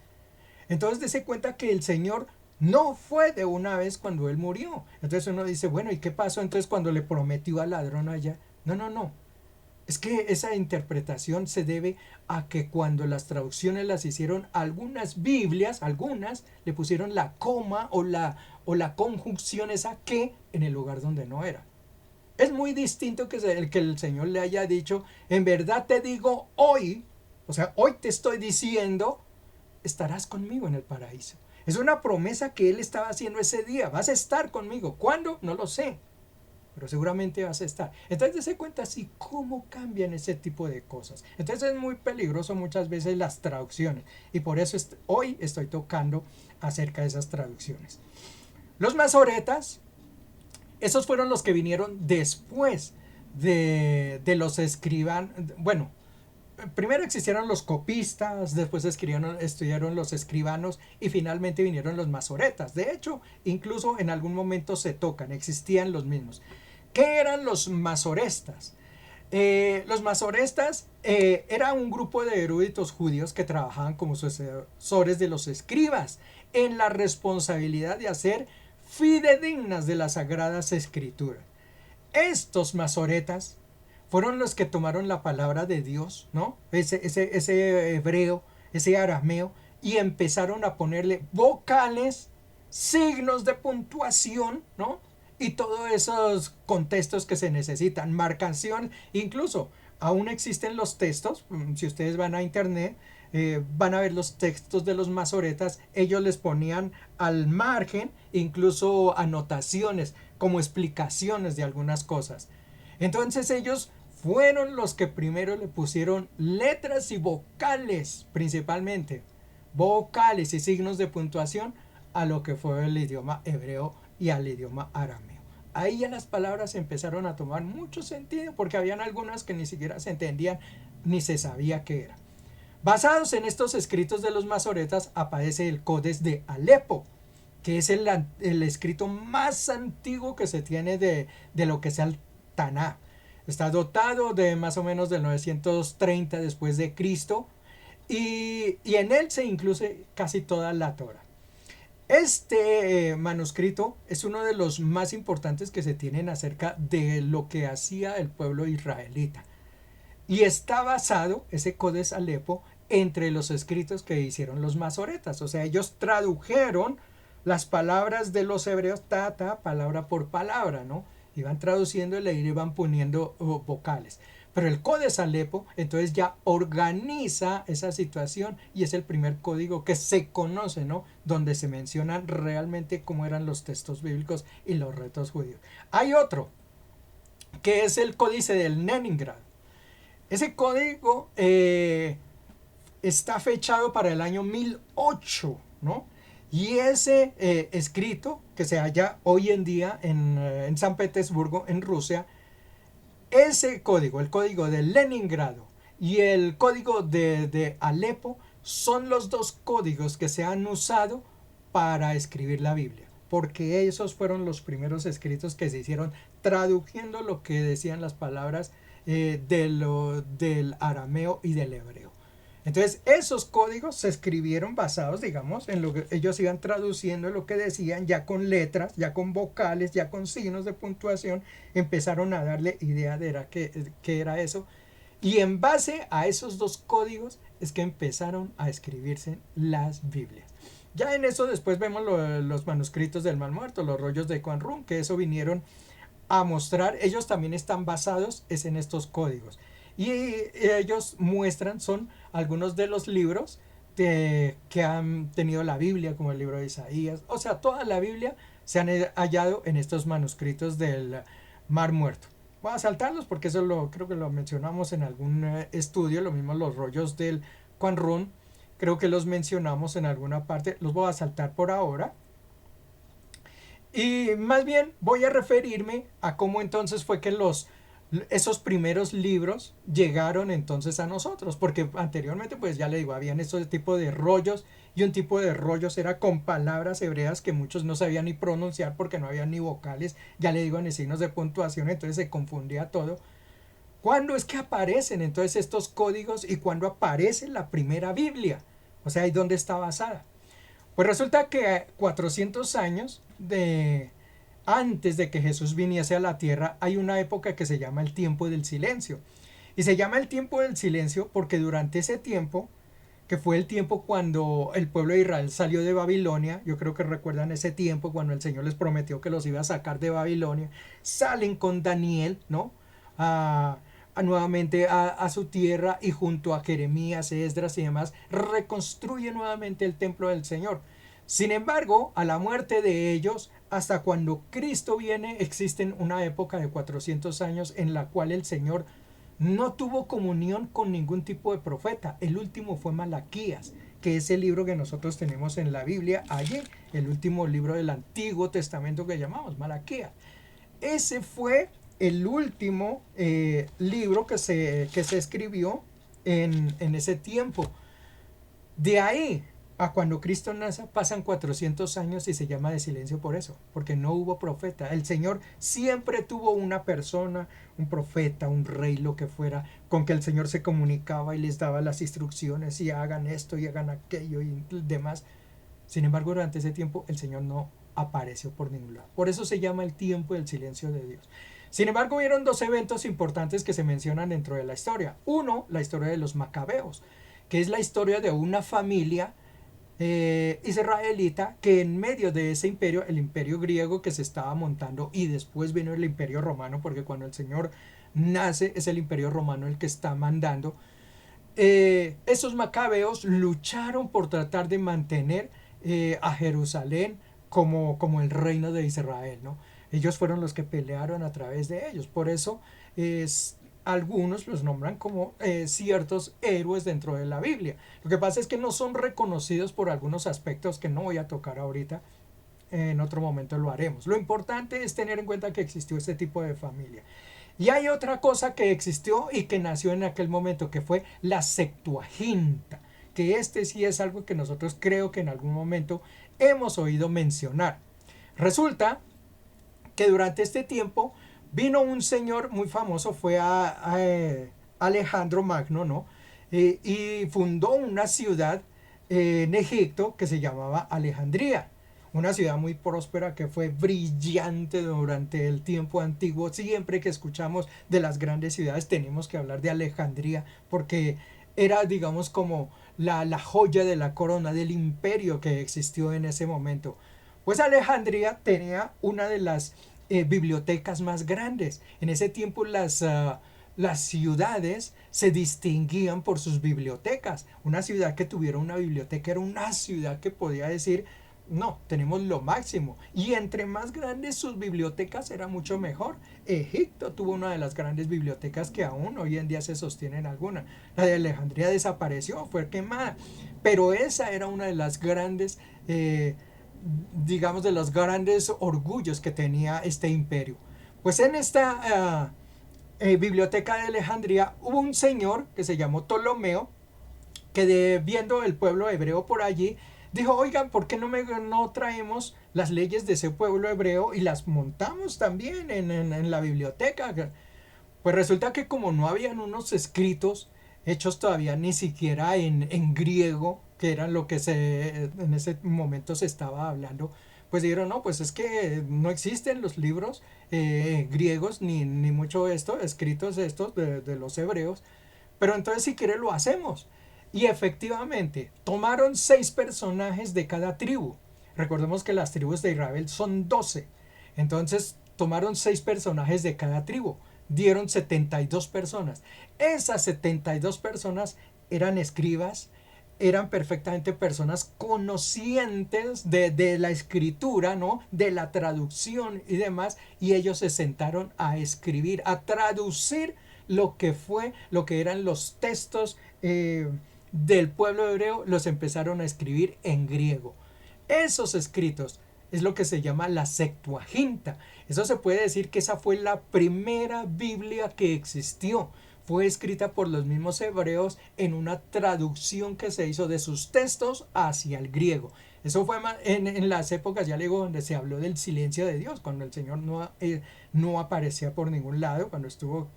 Entonces dése cuenta que el Señor no fue de una vez cuando Él murió. Entonces uno dice, bueno, ¿y qué pasó entonces cuando le prometió al ladrón allá? No. Es que esa interpretación se debe a que cuando las traducciones las hicieron algunas Biblias, algunas le pusieron la coma o la conjunción esa que en el lugar donde no era. Es muy distinto que el Señor le haya dicho, en verdad te digo hoy, o sea, hoy te estoy diciendo, estarás conmigo en el paraíso. Es una promesa que Él estaba haciendo ese día. Vas a estar conmigo. ¿Cuándo? No lo sé. Pero seguramente vas a estar. Entonces se cuenta así cómo cambian ese tipo de cosas. Entonces es muy peligroso muchas veces las traducciones. Y por eso hoy estoy tocando acerca de esas traducciones. Los masoretas, esos fueron los que vinieron después de los escribanos. Bueno, primero existieron los copistas, después estudiaron los escribanos y finalmente vinieron los masoretas. De hecho, incluso en algún momento se tocan, existían los mismos. ¿Qué eran los masorestas? Los masorestas era un grupo de eruditos judíos que trabajaban como sucesores de los escribas en la responsabilidad de hacer fidedignas de las sagradas escrituras. Estos masoretas fueron los que tomaron la palabra de Dios, ¿no? Ese hebreo, ese arameo, y empezaron a ponerle vocales, signos de puntuación, ¿no? Y todos esos contextos que se necesitan, marcación, incluso aún existen los textos. Si ustedes van a internet, van a ver los textos de los masoretas. Ellos les ponían al margen incluso anotaciones como explicaciones de algunas cosas. Entonces ellos fueron los que primero le pusieron letras y vocales, principalmente vocales y signos de puntuación a lo que fue el idioma hebreo y al idioma arameo. Ahí ya las palabras empezaron a tomar mucho sentido, porque habían algunas que ni siquiera se entendían ni se sabía qué era. Basados en estos escritos de los masoretas aparece el Codex de Alepo, que es el escrito más antiguo que se tiene de lo que es el Taná. Está dotado de más o menos del 930 después de Cristo, y en él se incluye casi toda la Torah. Este manuscrito es uno de los más importantes que se tienen acerca de lo que hacía el pueblo israelita. Y está basado, ese Codex Alepo, entre los escritos que hicieron los masoretas. O sea, ellos tradujeron las palabras de los hebreos, palabra por palabra, ¿no? Iban traduciendo y le iban poniendo vocales. Pero el Codex Alepo entonces ya organiza esa situación y es el primer código que se conoce, ¿no? Donde se mencionan realmente cómo eran los textos bíblicos y los retos judíos. Hay otro, que es el Códice del Leningrado. Ese código está fechado para el año 1008, ¿no? Y ese escrito que se halla hoy en día en San Petersburgo, en Rusia, ese código, el código de Leningrado y el código de Alepo, son los dos códigos que se han usado para escribir la Biblia, porque esos fueron los primeros escritos que se hicieron traduciendo lo que decían las palabras del arameo y del hebreo. Entonces esos códigos se escribieron basados, digamos, en lo que ellos iban traduciendo lo que decían, ya con letras, ya con vocales, ya con signos de puntuación, empezaron a darle idea de qué era eso. Y en base a esos dos códigos es que empezaron a escribirse las Biblias. Ya en eso después vemos los manuscritos del Mar Muerto, los rollos de Qumran, que eso vinieron a mostrar, ellos también están basados es en estos códigos. Y ellos muestran, son algunos de los libros que han tenido la Biblia, como el libro de Isaías. O sea, toda la Biblia se han hallado en estos manuscritos del Mar Muerto. Voy a saltarlos porque eso creo que lo mencionamos en algún estudio, lo mismo los rollos del Qumran, creo que los mencionamos en alguna parte, los voy a saltar por ahora. Y más bien voy a referirme a cómo entonces fue que esos primeros libros llegaron entonces a nosotros, porque anteriormente pues ya le digo, habían estos tipo de rollos, y un tipo de rollos era con palabras hebreas que muchos no sabían ni pronunciar porque no había ni vocales, ya le digo, ni signos de puntuación, entonces se confundía todo. ¿Cuándo es que aparecen entonces estos códigos y cuándo aparece la primera Biblia? O sea, ¿y dónde está basada? Pues resulta que 400 años antes de que Jesús viniese a la tierra, hay una época que se llama el tiempo del silencio. Y se llama el tiempo del silencio porque durante ese tiempo, que fue el tiempo cuando el pueblo de Israel salió de Babilonia, yo creo que recuerdan ese tiempo cuando el Señor les prometió que los iba a sacar de Babilonia, salen con Daniel, ¿no? Nuevamente a su tierra, y junto a Jeremías, Esdras y demás, reconstruye nuevamente el templo del Señor. Sin embargo, a la muerte de ellos, hasta cuando Cristo viene, existen una época de 400 años en la cual el Señor no tuvo comunión con ningún tipo de profeta. El último fue Malaquías, que es el libro que nosotros tenemos en la Biblia allí, el último libro del Antiguo Testamento que llamamos Malaquías. Ese fue el último libro que se escribió en ese tiempo. De ahí a cuando Cristo nace pasan 400 años y se llama de silencio por eso, porque no hubo profeta. El Señor siempre tuvo una persona, un profeta, un rey, lo que fuera, con que el Señor se comunicaba y les daba las instrucciones y hagan esto y hagan aquello y demás. Sin embargo, durante ese tiempo el Señor no apareció por ningún lado. Por eso se llama el tiempo del silencio de Dios. Sin embargo, hubieron dos eventos importantes que se mencionan dentro de la historia. Uno, la historia de los macabeos, que es la historia de una familia israelita que en medio de ese imperio, el imperio griego que se estaba montando, y después vino el imperio romano, porque cuando el Señor nace es el imperio romano el que está mandando, esos macabeos lucharon por tratar de mantener a Jerusalén como el reino de Israel, ¿no? Ellos fueron los que pelearon a través de ellos. Por eso algunos los nombran como ciertos héroes dentro de la Biblia. Lo que pasa es que no son reconocidos por algunos aspectos que no voy a tocar ahorita. En otro momento lo haremos. Lo importante es tener en cuenta que existió este tipo de familia. Y hay otra cosa que existió y que nació en aquel momento, que fue la Septuaginta, que este sí es algo que nosotros creo que en algún momento hemos oído mencionar. Resulta que durante este tiempo vino un señor muy famoso, fue a Alejandro Magno, ¿no? Y fundó una ciudad en Egipto que se llamaba Alejandría. una ciudad muy próspera que fue brillante durante el tiempo antiguo. Siempre que escuchamos de las grandes ciudades tenemos que hablar de Alejandría, porque era, digamos, como la joya de la corona del imperio que existió en ese momento. Pues Alejandría tenía una de las bibliotecas más grandes. En ese tiempo las ciudades se distinguían por sus bibliotecas. Una ciudad que tuviera una biblioteca era una ciudad que podía decir, no, tenemos lo máximo. Y entre más grandes sus bibliotecas era mucho mejor. Egipto tuvo una de las grandes bibliotecas que aún hoy en día se sostienen algunas. La de Alejandría desapareció, fue quemada. Pero esa era una de las grandes, digamos, de los grandes orgullos que tenía este imperio. Pues en esta biblioteca de Alejandría hubo un señor que se llamó Ptolomeo, que viendo el pueblo hebreo por allí, dijo, oigan, ¿por qué no traemos las leyes de ese pueblo hebreo y las montamos también en la biblioteca? Pues resulta que como no habían unos escritos hechos todavía ni siquiera en griego, que era lo que en ese momento se estaba hablando, pues dijeron, no, pues es que no existen los libros griegos ni mucho esto, escritos estos de los hebreos, pero entonces si quiere lo hacemos. Y efectivamente, tomaron 6 personajes de cada tribu. Recordemos que las tribus de Israel son 12. Entonces tomaron 6 personajes de cada tribu. Dieron 72 personas. Esas 72 personas eran escribas, eran perfectamente personas conocientes de la escritura, ¿no? De la traducción y demás, y ellos se sentaron a escribir, a traducir lo que eran los textos del pueblo hebreo, los empezaron a escribir en griego. Esos escritos es lo que se llama la Septuaginta. Eso se puede decir que esa fue la primera Biblia que existió. Fue escrita por los mismos hebreos en una traducción que se hizo de sus textos hacia el griego. Eso fue en las épocas, ya le digo, donde se habló del silencio de Dios, cuando el Señor no aparecía por ningún lado, cuando estuvo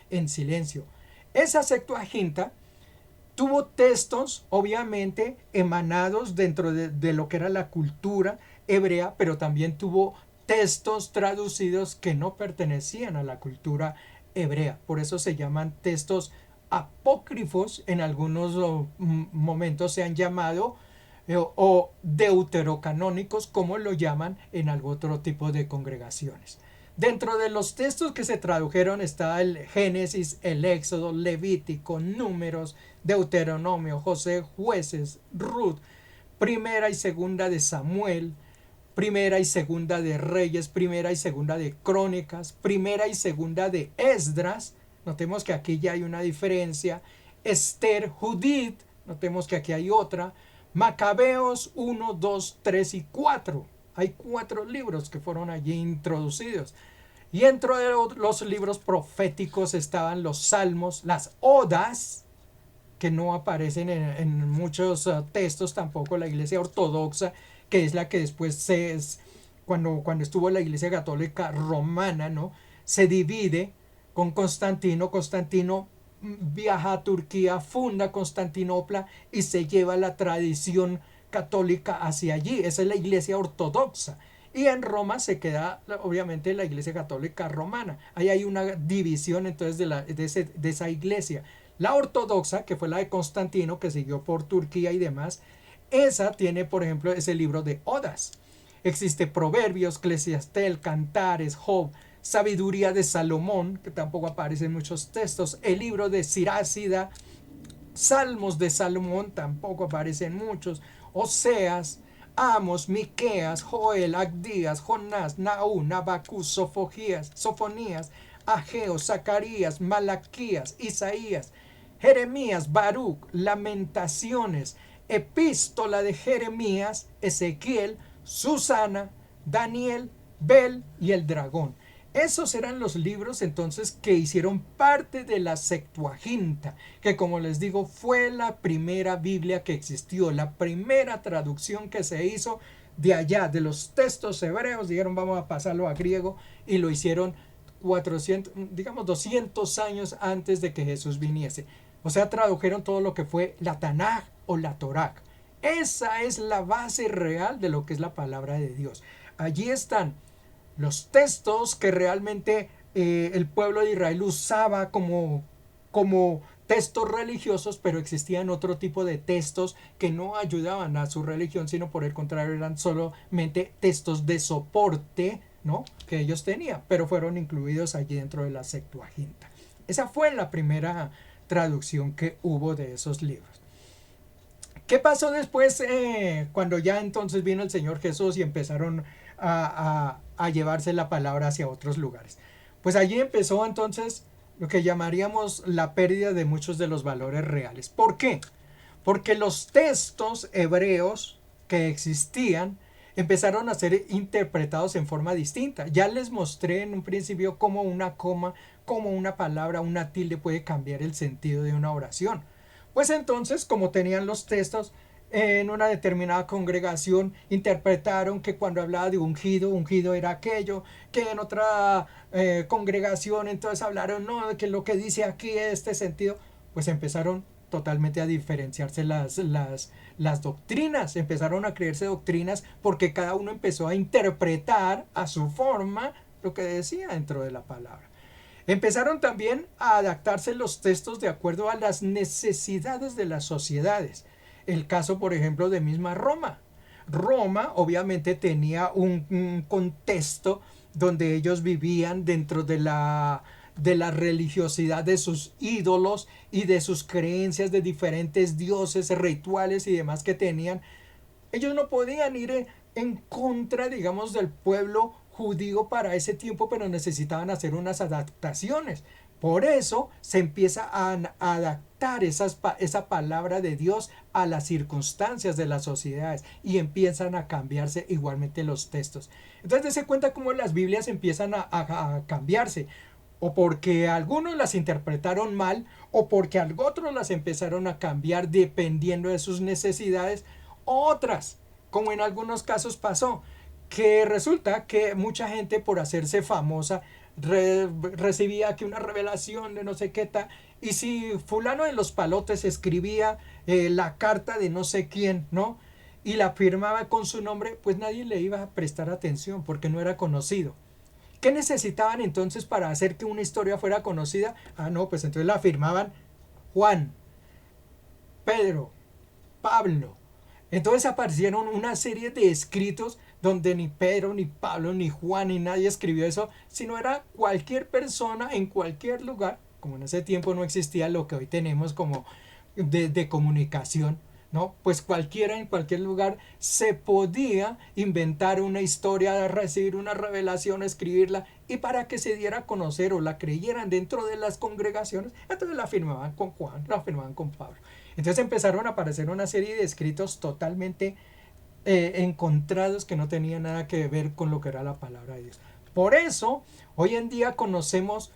en silencio. Esa Septuaginta tuvo textos, obviamente, emanados dentro de lo que era la cultura hebrea, pero también tuvo textos traducidos que no pertenecían a la cultura hebrea. Por eso se llaman textos apócrifos, en algunos momentos se han llamado, o deuterocanónicos, como lo llaman en algún otro tipo de congregaciones. Dentro de los textos que se tradujeron está el Génesis, el Éxodo, Levítico, Números, Deuteronomio, José, Jueces, Ruth, Primera y Segunda de Samuel, Primera y Segunda de Reyes, Primera y Segunda de Crónicas, Primera y Segunda de Esdras. Notemos que aquí ya hay una diferencia. Esther, Judith, notemos que aquí hay otra. Macabeos 1, 2, 3 y 4. Hay 4 libros que fueron allí introducidos. Y dentro de los libros proféticos estaban los salmos, las odas, que no aparecen en muchos textos tampoco. La iglesia ortodoxa, que es la que después cuando estuvo la iglesia católica romana, ¿no? Se divide con Constantino. Constantino viaja a Turquía, funda Constantinopla y se lleva la tradición católica hacia allí. Esa es la iglesia ortodoxa. Y en Roma se queda, obviamente, la iglesia católica romana. Ahí hay una división entonces de esa iglesia. La ortodoxa, que fue la de Constantino, que siguió por Turquía y demás, esa tiene, por ejemplo, ese libro de Odas. Existe Proverbios, Eclesiastés, Cantares, Job, Sabiduría de Salomón, que tampoco aparece en muchos textos, el libro de Sirácida, Salmos de Salomón, tampoco aparecen muchos, Oseas, Amos, Miqueas, Joel, Agdías, Jonás, Nahum, Abacús, Sofonías, Ageo, Zacarías, Malaquías, Isaías, Jeremías, Baruch, Lamentaciones, Epístola de Jeremías, Ezequiel, Susana, Daniel, Bel y el dragón. Esos eran los libros entonces que hicieron parte de la Septuaginta, que como les digo fue la primera Biblia que existió, la primera traducción que se hizo de allá, de los textos hebreos. Dijeron vamos a pasarlo a griego y lo hicieron 200 años antes de que Jesús viniese. O sea, tradujeron todo lo que fue la Tanaj o la Torá. Esa es la base real de lo que es la palabra de Dios. Allí están los textos que realmente el pueblo de Israel usaba como textos religiosos, pero existían otro tipo de textos que no ayudaban a su religión, sino por el contrario eran solamente textos de soporte, ¿no?, que ellos tenían, pero fueron incluidos allí dentro de la Septuaginta. Esa fue la primera traducción que hubo de esos libros. ¿Qué pasó después cuando ya entonces vino el Señor Jesús y empezaron a llevarse la palabra hacia otros lugares? Pues allí empezó entonces lo que llamaríamos la pérdida de muchos de los valores reales. ¿Por qué? Porque los textos hebreos que existían empezaron a ser interpretados en forma distinta. Ya les mostré en un principio cómo una coma, cómo una palabra, una tilde puede cambiar el sentido de una oración. Pues entonces, como tenían los textos, en una determinada congregación interpretaron que cuando hablaba de ungido, ungido era aquello, que en otra congregación entonces hablaron, no, de que lo que dice aquí es este sentido, pues empezaron totalmente a diferenciarse las doctrinas, empezaron a creerse doctrinas porque cada uno empezó a interpretar a su forma lo que decía dentro de la palabra. Empezaron también a adaptarse los textos de acuerdo a las necesidades de las sociedades. El caso, por ejemplo, de misma Roma. Roma obviamente tenía un contexto donde ellos vivían dentro de la religiosidad de sus ídolos y de sus creencias de diferentes dioses, rituales y demás que tenían. Ellos no podían ir en contra, digamos, del pueblo judío para ese tiempo, pero necesitaban hacer unas adaptaciones. Por eso se empieza a adaptar esa palabra de Dios a las circunstancias de las sociedades y empiezan a cambiarse igualmente los textos. Entonces se cuenta cómo las Biblias empiezan a cambiarse, o porque algunos las interpretaron mal, o porque otros las empezaron a cambiar dependiendo de sus necesidades. Otras, como en algunos casos pasó, que resulta que mucha gente por hacerse famosa recibía aquí una revelación de no sé qué tal, y si fulano de los palotes escribía la carta de no sé quién, ¿no?, y la firmaba con su nombre, pues nadie le iba a prestar atención porque no era conocido. ¿Qué necesitaban entonces para hacer que una historia fuera conocida? Ah, no, pues entonces la firmaban Juan, Pedro, Pablo. Entonces aparecieron una serie de escritos donde ni Pedro, ni Pablo, ni Juan, ni nadie escribió eso, sino era cualquier persona en cualquier lugar, como en ese tiempo no existía lo que hoy tenemos como de comunicación, ¿no? Pues cualquiera en cualquier lugar se podía inventar una historia, recibir una revelación, escribirla, y para que se diera a conocer o la creyeran dentro de las congregaciones, entonces la firmaban con Juan, la firmaban con Pablo. Entonces empezaron a aparecer una serie de escritos totalmente encontrados que no tenían nada que ver con lo que era la palabra de Dios. Por eso, hoy en día conocemos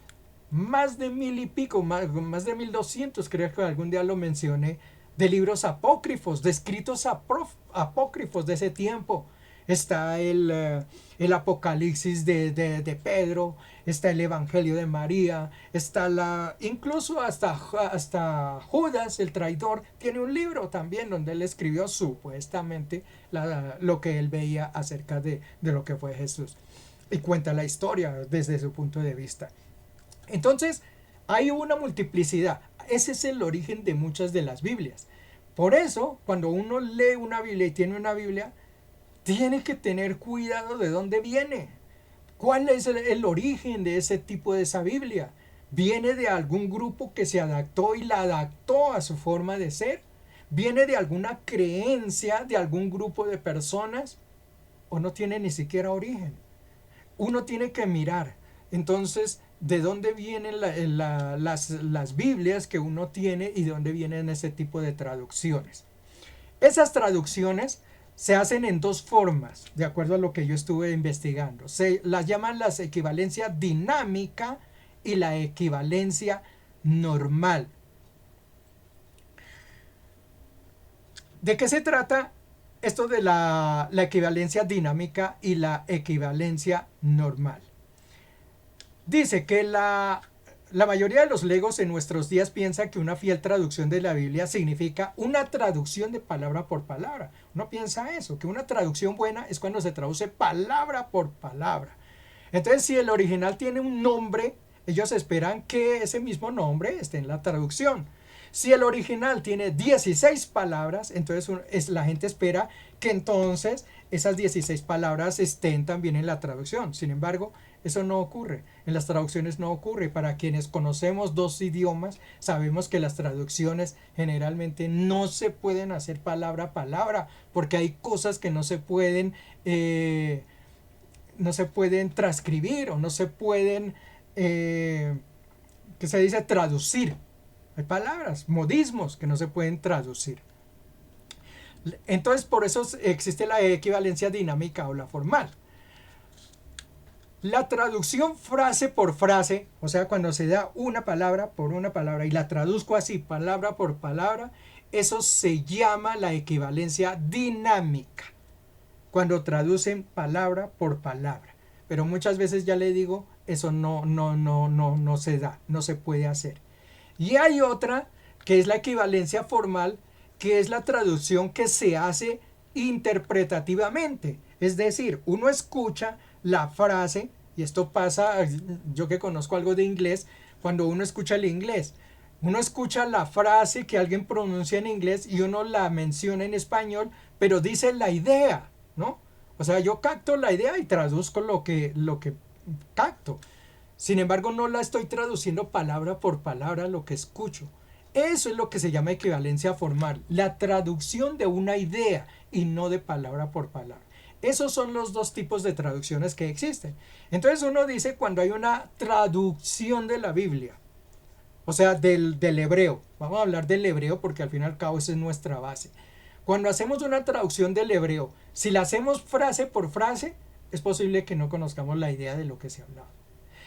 más de 1000 y pico, más de 1200, creo que algún día lo mencioné, de libros apócrifos, de escritos apócrifos de ese tiempo. Está el Apocalipsis de Pedro, está el Evangelio de María, está incluso hasta Judas, el traidor, tiene un libro también donde él escribió supuestamente lo que él veía acerca de lo que fue Jesús. Y cuenta la historia desde su punto de vista. Entonces, hay una multiplicidad. Ese es el origen de muchas de las Biblias. Por eso, cuando uno lee una Biblia y tiene una Biblia, tiene que tener cuidado de dónde viene. ¿Cuál es el origen de ese tipo de esa Biblia? ¿Viene de algún grupo que se adaptó y la adaptó a su forma de ser? ¿Viene de alguna creencia de algún grupo de personas? ¿O no tiene ni siquiera origen? Uno tiene que mirar. Entonces, ¿de dónde vienen las Biblias que uno tiene y de dónde vienen ese tipo de traducciones? Esas traducciones se hacen en dos formas, de acuerdo a lo que yo estuve investigando. Se las llaman las equivalencia dinámica y la equivalencia normal. ¿De qué se trata esto de la equivalencia dinámica y la equivalencia normal? Dice que La mayoría de los legos en nuestros días piensa que una fiel traducción de la Biblia significa una traducción de palabra por palabra. Uno piensa eso, que una traducción buena es cuando se traduce palabra por palabra. Entonces, si el original tiene un nombre, ellos esperan que ese mismo nombre esté en la traducción. Si el original tiene 16 palabras, entonces la gente espera que entonces esas 16 palabras estén también en la traducción. Sin embargo, eso no ocurre. En las traducciones no ocurre. Para quienes conocemos dos idiomas, sabemos que las traducciones generalmente no se pueden hacer palabra a palabra, porque hay cosas que no se pueden transcribir o no se pueden, ¿qué se dice? Traducir. Hay palabras, modismos que no se pueden traducir. Entonces, por eso existe la equivalencia dinámica o la formal. La traducción frase por frase, o sea, cuando se da una palabra por una palabra y la traduzco así, palabra por palabra, eso se llama la equivalencia dinámica. Cuando traducen palabra por palabra. Pero muchas veces ya le digo, eso no se da, no se puede hacer. Y hay otra que es la equivalencia formal, que es la traducción que se hace interpretativamente. Es decir, uno escucha la frase, y esto pasa, yo que conozco algo de inglés, cuando uno escucha el inglés. Uno escucha la frase que alguien pronuncia en inglés y uno la menciona en español, pero dice la idea, ¿no? O sea, yo capto la idea y traduzco lo que capto. Sin embargo, no la estoy traduciendo palabra por palabra lo que escucho. Eso es lo que se llama equivalencia formal, la traducción de una idea y no de palabra por palabra. Esos son los dos tipos de traducciones que existen. Entonces uno dice cuando hay una traducción de la Biblia, o sea, del hebreo. Vamos a hablar del hebreo porque al fin y al cabo esa es nuestra base. Cuando hacemos una traducción del hebreo, si la hacemos frase por frase, es posible que no conozcamos la idea de lo que se hablaba.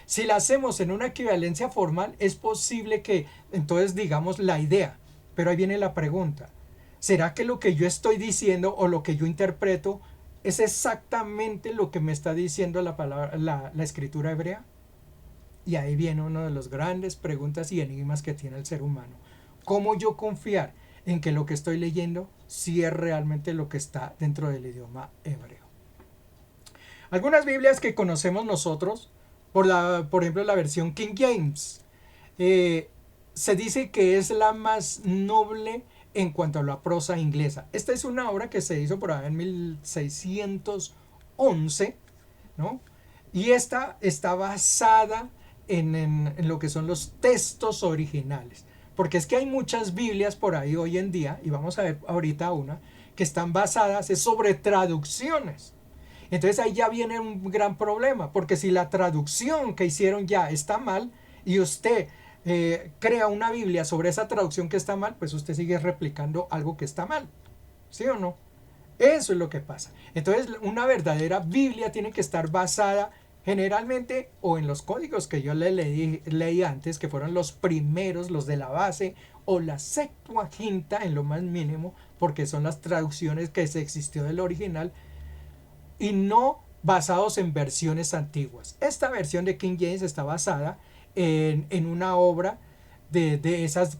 Si la hacemos en una equivalencia formal, es posible que entonces digamos la idea. Pero ahí viene la pregunta. ¿Será que lo que yo estoy diciendo o lo que yo interpreto es exactamente lo que me está diciendo la escritura hebrea? Y ahí viene una de las grandes preguntas y enigmas que tiene el ser humano. ¿Cómo yo confiar en que lo que estoy leyendo sí es realmente lo que está dentro del idioma hebreo? Algunas Biblias que conocemos nosotros, por ejemplo la versión King James, se dice que es la más noble en cuanto a la prosa inglesa. Esta es una obra que se hizo por ahí en 1611, ¿no? Y esta está basada en lo que son los textos originales. Porque es que hay muchas Biblias por ahí hoy en día, y vamos a ver ahorita una, que están basadas sobre traducciones. Entonces ahí ya viene un gran problema, porque si la traducción que hicieron ya está mal y usted crea una Biblia sobre esa traducción que está mal, pues usted sigue replicando algo que está mal. ¿Sí o no? Eso es lo que pasa. Entonces una verdadera Biblia tiene que estar basada generalmente o en los códigos que yo leí antes, que fueron los primeros, los de la base, o la Septuaginta en lo más mínimo, porque son las traducciones que se existió del original, y no basados en versiones antiguas. Esta versión de King James está basada en una obra de esas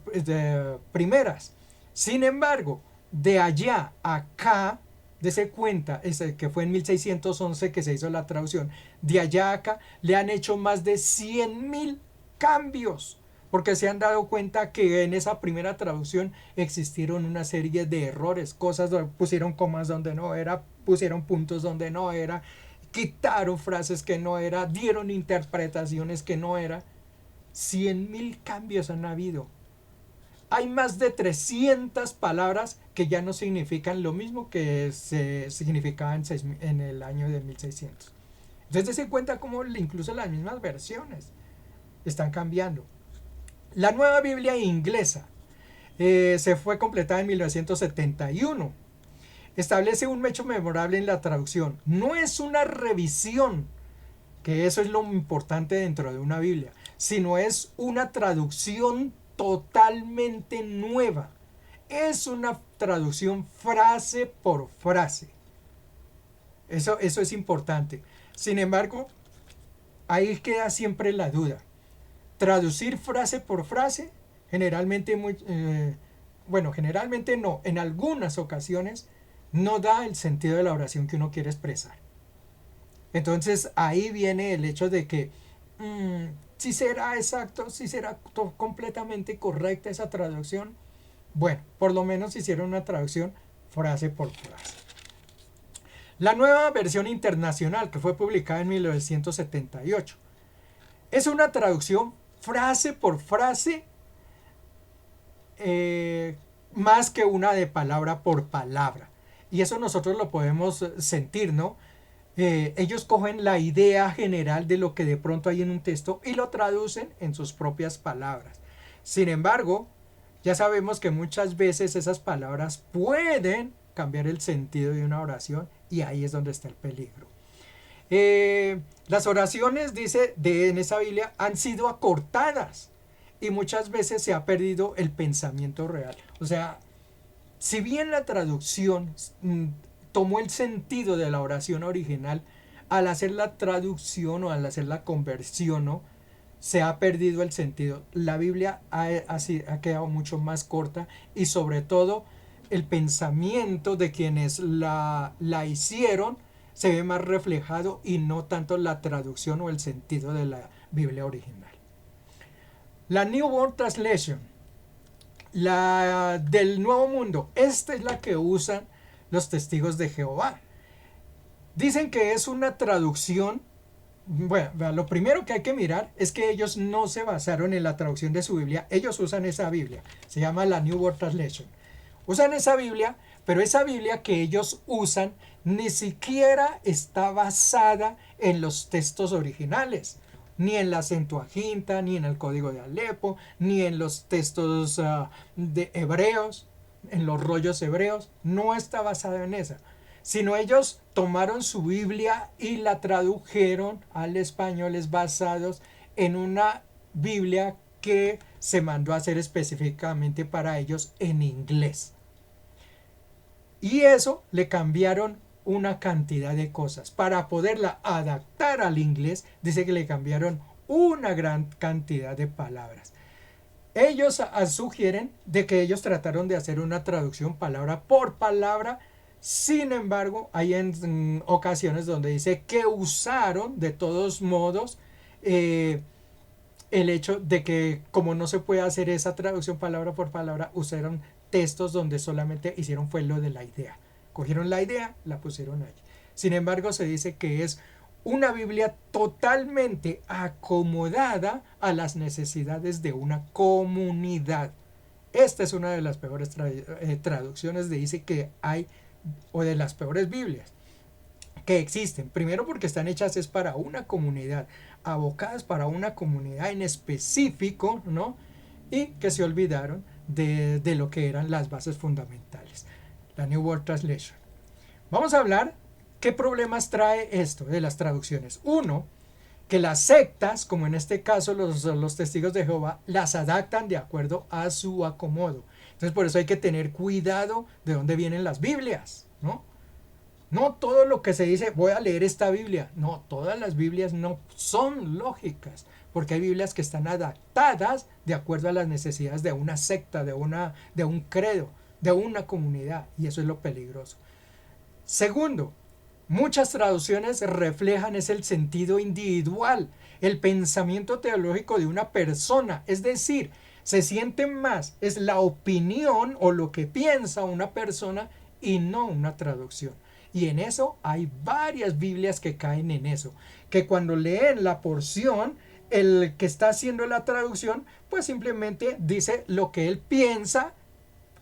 primeras. Sin embargo, de allá a acá, dese cuenta, que fue en 1611 que se hizo la traducción, de allá a acá le han hecho más de 100,000 cambios, porque se han dado cuenta que en esa primera traducción existieron una serie de errores, cosas donde pusieron comas donde no era, pusieron puntos donde no era, quitaron frases que no era, dieron interpretaciones que no era. 100,000 cambios han habido. Hay más de 300 palabras que ya no significan lo mismo que se significaba en el año de 1600. Entonces se cuenta cómo incluso las mismas versiones están cambiando. La nueva Biblia inglesa se fue completada en 1971. Establece un hecho memorable en la traducción. No es una revisión, que eso es lo importante dentro de una Biblia, sino es una traducción totalmente nueva. Es una traducción frase por frase. Eso es importante. Sin embargo, ahí queda siempre la duda. traducir frase por frase, generalmente generalmente no, en algunas ocasiones no da el sentido de la oración que uno quiere expresar. Entonces ahí viene el hecho de que si será exacto, si será completamente correcta esa traducción. Bueno, por lo menos hicieron una traducción frase por frase. La nueva versión internacional, que fue publicada en 1978, es una traducción frase por frase, más que una de palabra por palabra. Y eso nosotros lo podemos sentir, ¿no? Ellos cogen la idea general de lo que de pronto hay en un texto y lo traducen en sus propias palabras. Sin embargo, ya sabemos que muchas veces esas palabras pueden cambiar el sentido de una oración y ahí es donde está el peligro. Las oraciones, dice en esa Biblia, han sido acortadas y muchas veces se ha perdido el pensamiento real. O sea, si bien la traducción tomó el sentido de la oración original, al hacer la traducción o al hacer la conversión, ¿no?, se ha perdido el sentido. La Biblia ha quedado mucho más corta y sobre todo el pensamiento de quienes la hicieron se ve más reflejado y no tanto la traducción o el sentido de la Biblia original. La New World Translation, la del Nuevo Mundo, esta es la que usan los testigos de Jehová. Dicen que es una traducción. Bueno, lo primero que hay que mirar es que ellos no se basaron en la traducción de su Biblia. Ellos usan esa Biblia, se llama la New World Translation. Usan esa Biblia, pero esa Biblia que ellos usan ni siquiera está basada en los textos originales, ni en la Septuaginta, ni en el Código de Alepo, ni en los textos de hebreos, en los rollos hebreos. No está basada en esa, sino ellos tomaron su Biblia y la tradujeron al español basados en una Biblia que se mandó a hacer específicamente para ellos en inglés. Y eso le cambiaron una cantidad de cosas. Para poderla adaptar al inglés, dice que le cambiaron una gran cantidad de palabras. Ellos sugieren de que ellos trataron de hacer una traducción palabra por palabra. Sin embargo, hay en ocasiones donde dice que usaron de todos modos el hecho de que como no se puede hacer esa traducción palabra por palabra, usaron textos donde solamente hicieron fue lo de la idea. Cogieron la idea, la pusieron allí. Sin embargo, se dice que es una Biblia totalmente acomodada a las necesidades de una comunidad. Esta es una de las peores traducciones dice que hay, o de las peores Biblias que existen. Primero porque están hechas es para una comunidad, abocadas para una comunidad en específico, ¿no? Y que se olvidaron de lo que eran las bases fundamentales. La New World Translation. Vamos a hablar qué problemas trae esto de las traducciones. Uno, que las sectas, como en este caso los testigos de Jehová, las adaptan de acuerdo a su acomodo. Entonces por eso hay que tener cuidado de dónde vienen las Biblias, ¿no? No todo lo que se dice, voy a leer esta Biblia. No, todas las Biblias no son lógicas, porque hay Biblias que están adaptadas de acuerdo a las necesidades de una secta, de un credo, de una comunidad, y eso es lo peligroso. Segundo, muchas traducciones reflejan es el sentido individual, el pensamiento teológico de una persona, es decir, se siente más, es la opinión o lo que piensa una persona y no una traducción. Y en eso hay varias Biblias que caen en eso, que cuando leen la porción, el que está haciendo la traducción, pues simplemente dice lo que él piensa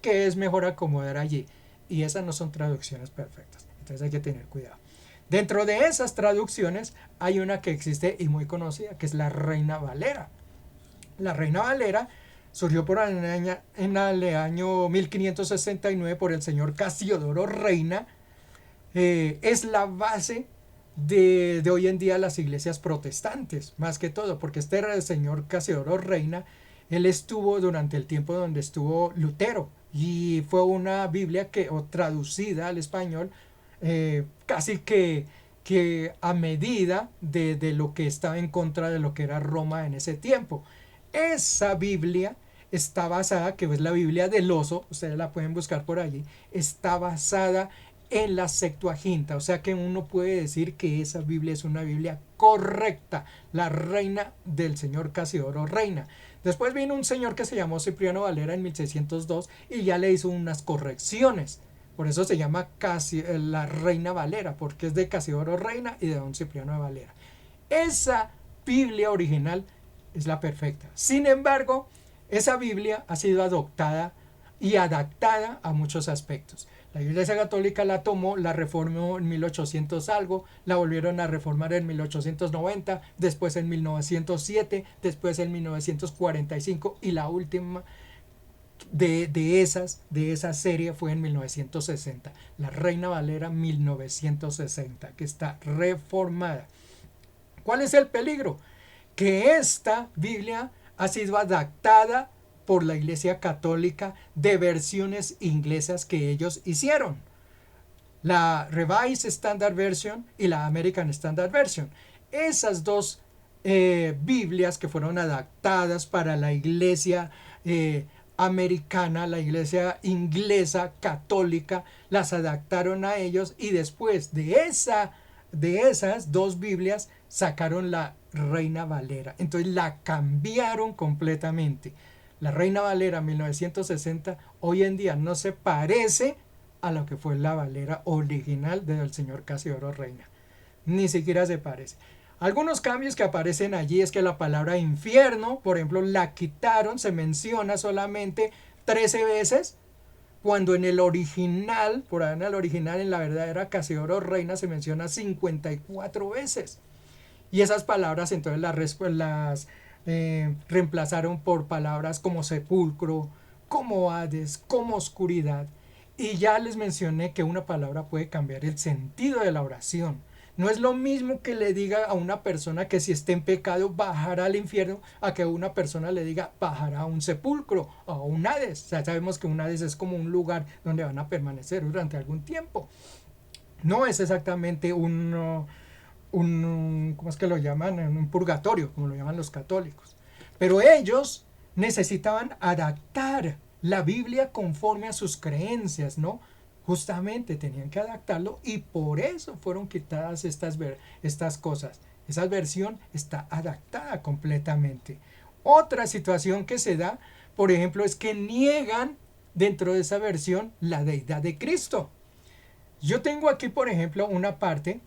que es mejor acomodar allí. Y esas no son traducciones perfectas. Entonces hay que tener cuidado. Dentro de esas traducciones hay una que existe y muy conocida, que es la Reina Valera. La Reina Valera surgió en el año 1569 por el señor Casiodoro Reina. Es la base de hoy en día las iglesias protestantes, más que todo, porque este señor Casiodoro Reina, él estuvo durante el tiempo donde estuvo Lutero, y fue una Biblia traducida al español casi que a medida de lo que estaba en contra de lo que era Roma en ese tiempo. Esa Biblia está basada, que es la Biblia del oso, ustedes la pueden buscar por allí, está basada en la Septuaginta, o sea que uno puede decir que esa Biblia es una Biblia correcta, la Reina del Señor Casiodoro Reina. Después vino un señor que se llamó Cipriano Valera en 1602 y ya le hizo unas correcciones. Por eso se llama la Reina Valera, porque es de Casiodoro Reina y de don Cipriano de Valera. Esa Biblia original es la perfecta. Sin embargo, esa Biblia ha sido adoptada y adaptada a muchos aspectos. La Iglesia Católica la tomó, la reformó en 1800 algo, la volvieron a reformar en 1890, después en 1907, después en 1945 y la última de esa serie fue en 1960, la Reina Valera 1960, que está reformada. ¿Cuál es el peligro? Que esta Biblia ha sido adaptada por la Iglesia Católica de versiones inglesas que ellos hicieron. La Revised Standard Version y la American Standard Version. Esas dos Biblias que fueron adaptadas para la Iglesia americana, la Iglesia inglesa católica, las adaptaron a ellos y después de esas dos Biblias sacaron la Reina Valera. Entonces la cambiaron completamente. La Reina Valera 1960 hoy en día no se parece a lo que fue la Valera original del señor Casiodoro Reina. Ni siquiera se parece. Algunos cambios que aparecen allí es que la palabra infierno, por ejemplo, la quitaron, se menciona solamente 13 veces, cuando en el original, por ahí en el original, en la verdadera Casiodoro Reina se menciona 54 veces. Y esas palabras entonces las reemplazaron por palabras como sepulcro, como Hades, como oscuridad. Y ya les mencioné que una palabra puede cambiar el sentido de la oración. No es lo mismo que le diga a una persona que si está en pecado bajará al infierno, a que una persona le diga bajará a un sepulcro o a un Hades. O sea, sabemos que un Hades es como un lugar donde van a permanecer durante algún tiempo. No es exactamente ¿cómo es que lo llaman? Un purgatorio, como lo llaman los católicos. Pero ellos necesitaban adaptar la Biblia conforme a sus creencias, ¿no? Justamente tenían que adaptarlo y por eso fueron quitadas estas cosas. Esa versión está adaptada completamente. Otra situación que se da, por ejemplo, es que niegan dentro de esa versión la deidad de Cristo. Yo tengo aquí, por ejemplo, una parte.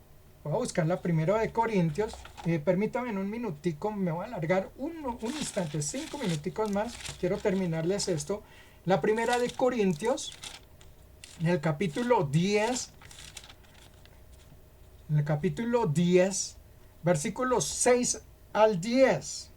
Voy a buscar la primera de Corintios. Permítanme en un minutico, me voy a alargar un instante, 5 minuticos más. Quiero terminarles esto. La primera de Corintios, en el capítulo 10, versículos 6 al 10.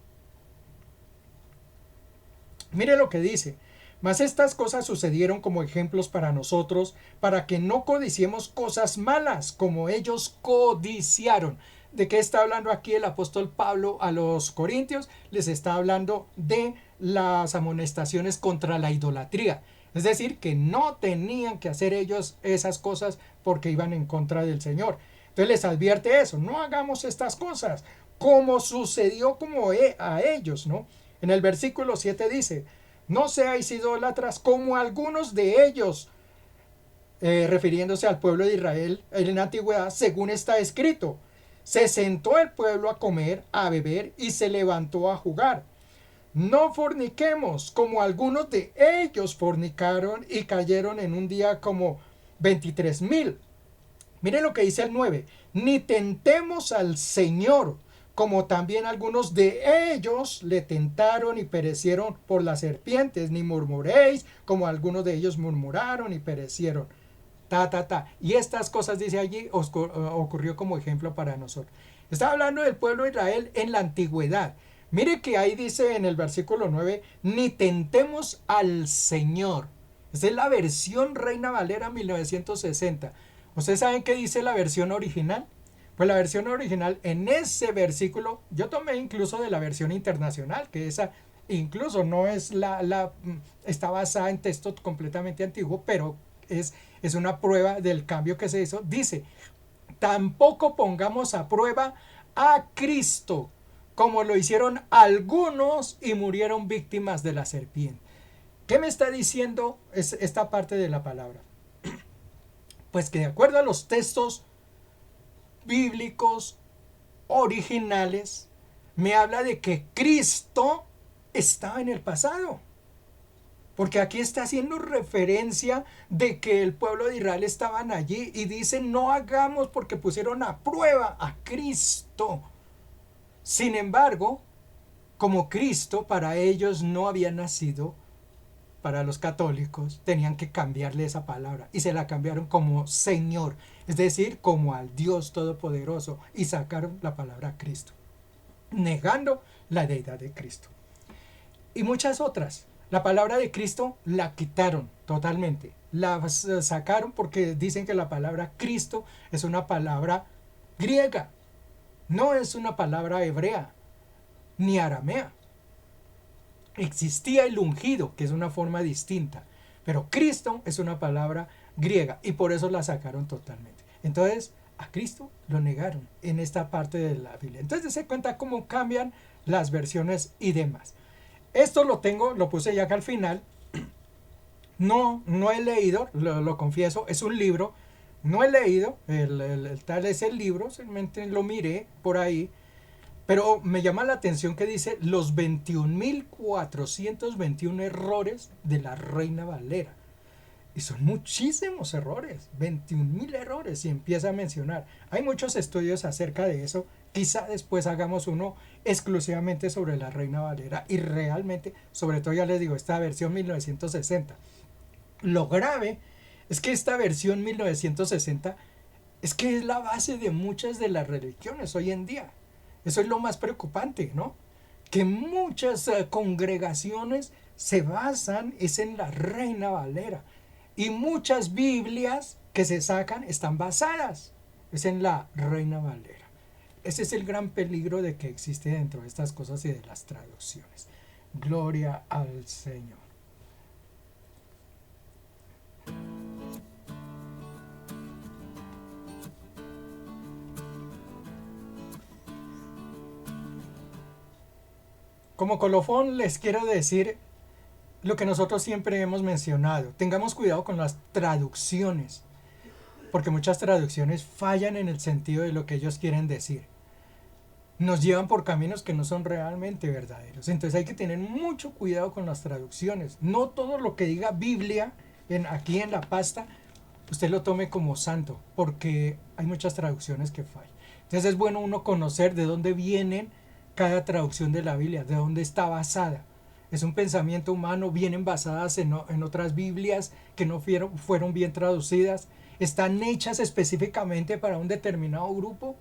Mire lo que dice. Mas estas cosas sucedieron como ejemplos para nosotros, para que no codiciemos cosas malas como ellos codiciaron. ¿De qué está hablando aquí el apóstol Pablo a los corintios? Les está hablando de las amonestaciones contra la idolatría. Es decir, que no tenían que hacer ellos esas cosas porque iban en contra del Señor. Entonces les advierte eso, no hagamos estas cosas, como sucedió como a ellos, ¿no? En el versículo 7 dice, no seáis idólatras como algunos de ellos, refiriéndose al pueblo de Israel en la antigüedad, según está escrito. Se sentó el pueblo a comer, a beber y se levantó a jugar. No forniquemos como algunos de ellos fornicaron y cayeron en un día como 23,000. Miren lo que dice el 9. Ni tentemos al Señor, como también algunos de ellos le tentaron y perecieron por las serpientes. Ni murmuréis, como algunos de ellos murmuraron y perecieron. Y estas cosas, dice allí, ocurrió como ejemplo para nosotros. Está hablando del pueblo de Israel en la antigüedad. Mire que ahí dice en el versículo 9, ni tentemos al Señor. Esa es la versión Reina Valera 1960. ¿Ustedes saben qué dice la versión original? Pues la versión original, en ese versículo, yo tomé incluso de la versión internacional, que esa incluso no es está basada en texto completamente antiguo, pero es una prueba del cambio que se hizo. Dice, tampoco pongamos a prueba a Cristo, como lo hicieron algunos y murieron víctimas de la serpiente. ¿Qué me está diciendo esta parte de la palabra? Pues que de acuerdo a los textos bíblicos originales, me habla de que Cristo estaba en el pasado. Porque aquí está haciendo referencia de que el pueblo de Israel estaban allí y dice no hagamos porque pusieron a prueba a Cristo. Sin embargo, como Cristo para ellos no había nacido, para los católicos tenían que cambiarle esa palabra y se la cambiaron como Señor, es decir, como al Dios Todopoderoso, y sacaron la palabra Cristo, negando la deidad de Cristo. Y muchas otras. La palabra de Cristo la quitaron totalmente. La sacaron porque dicen que la palabra Cristo es una palabra griega. No es una palabra hebrea ni aramea. Existía el ungido, que es una forma distinta. Pero Cristo es una palabra griega y por eso la sacaron totalmente. Entonces, a Cristo lo negaron en esta parte de la Biblia. Entonces, se cuenta cómo cambian las versiones y demás. Esto lo puse ya acá al final. No he leído, lo confieso, es un libro. No he leído, tal es el libro, simplemente lo miré por ahí. Pero me llama la atención que dice los 21.421 errores de la Reina Valera. Y son muchísimos errores, 21.000 errores, y empieza a mencionar. Hay muchos estudios acerca de eso. Quizá después hagamos uno exclusivamente sobre la Reina Valera y realmente, sobre todo ya les digo, esta versión 1960. Lo grave es que esta versión 1960 es que es la base de muchas de las religiones hoy en día. Eso es lo más preocupante, ¿no? Que muchas congregaciones se basan es en la Reina Valera. Y muchas Biblias que se sacan están basadas es en la Reina Valera. Ese es el gran peligro de que existe dentro de estas cosas y de las traducciones. Gloria al Señor. Como colofón les quiero decir lo que nosotros siempre hemos mencionado. Tengamos cuidado con las traducciones, porque muchas traducciones fallan en el sentido de lo que ellos quieren decir. Nos llevan por caminos que no son realmente verdaderos. Entonces hay que tener mucho cuidado con las traducciones. No todo lo que diga Biblia aquí en la pasta, usted lo tome como santo, porque hay muchas traducciones que fallan. Entonces es bueno uno conocer de dónde vienen cada traducción de la Biblia, de dónde está basada. Es un pensamiento humano, vienen basadas en otras Biblias que no fueron bien traducidas, están hechas específicamente para un determinado grupo.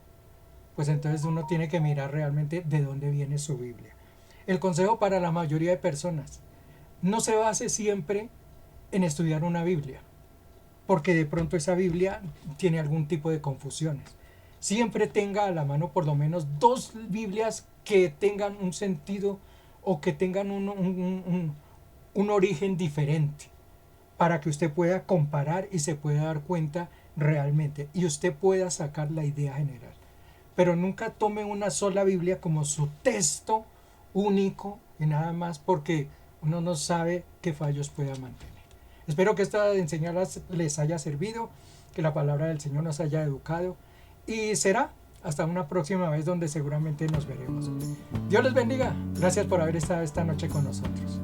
Pues entonces uno tiene que mirar realmente de dónde viene su Biblia. El consejo para la mayoría de personas: no se base siempre en estudiar una Biblia, porque de pronto esa Biblia tiene algún tipo de confusiones. Siempre tenga a la mano por lo menos 2 Biblias que tengan un sentido o que tengan un origen diferente, para que usted pueda comparar y se pueda dar cuenta realmente y usted pueda sacar la idea general. Pero nunca tome una sola Biblia como su texto único y nada más, porque uno no sabe qué fallos pueda mantener. Espero que esta enseñanza les haya servido, que la palabra del Señor nos haya educado, y será hasta una próxima vez donde seguramente nos veremos. Dios les bendiga. Gracias por haber estado esta noche con nosotros.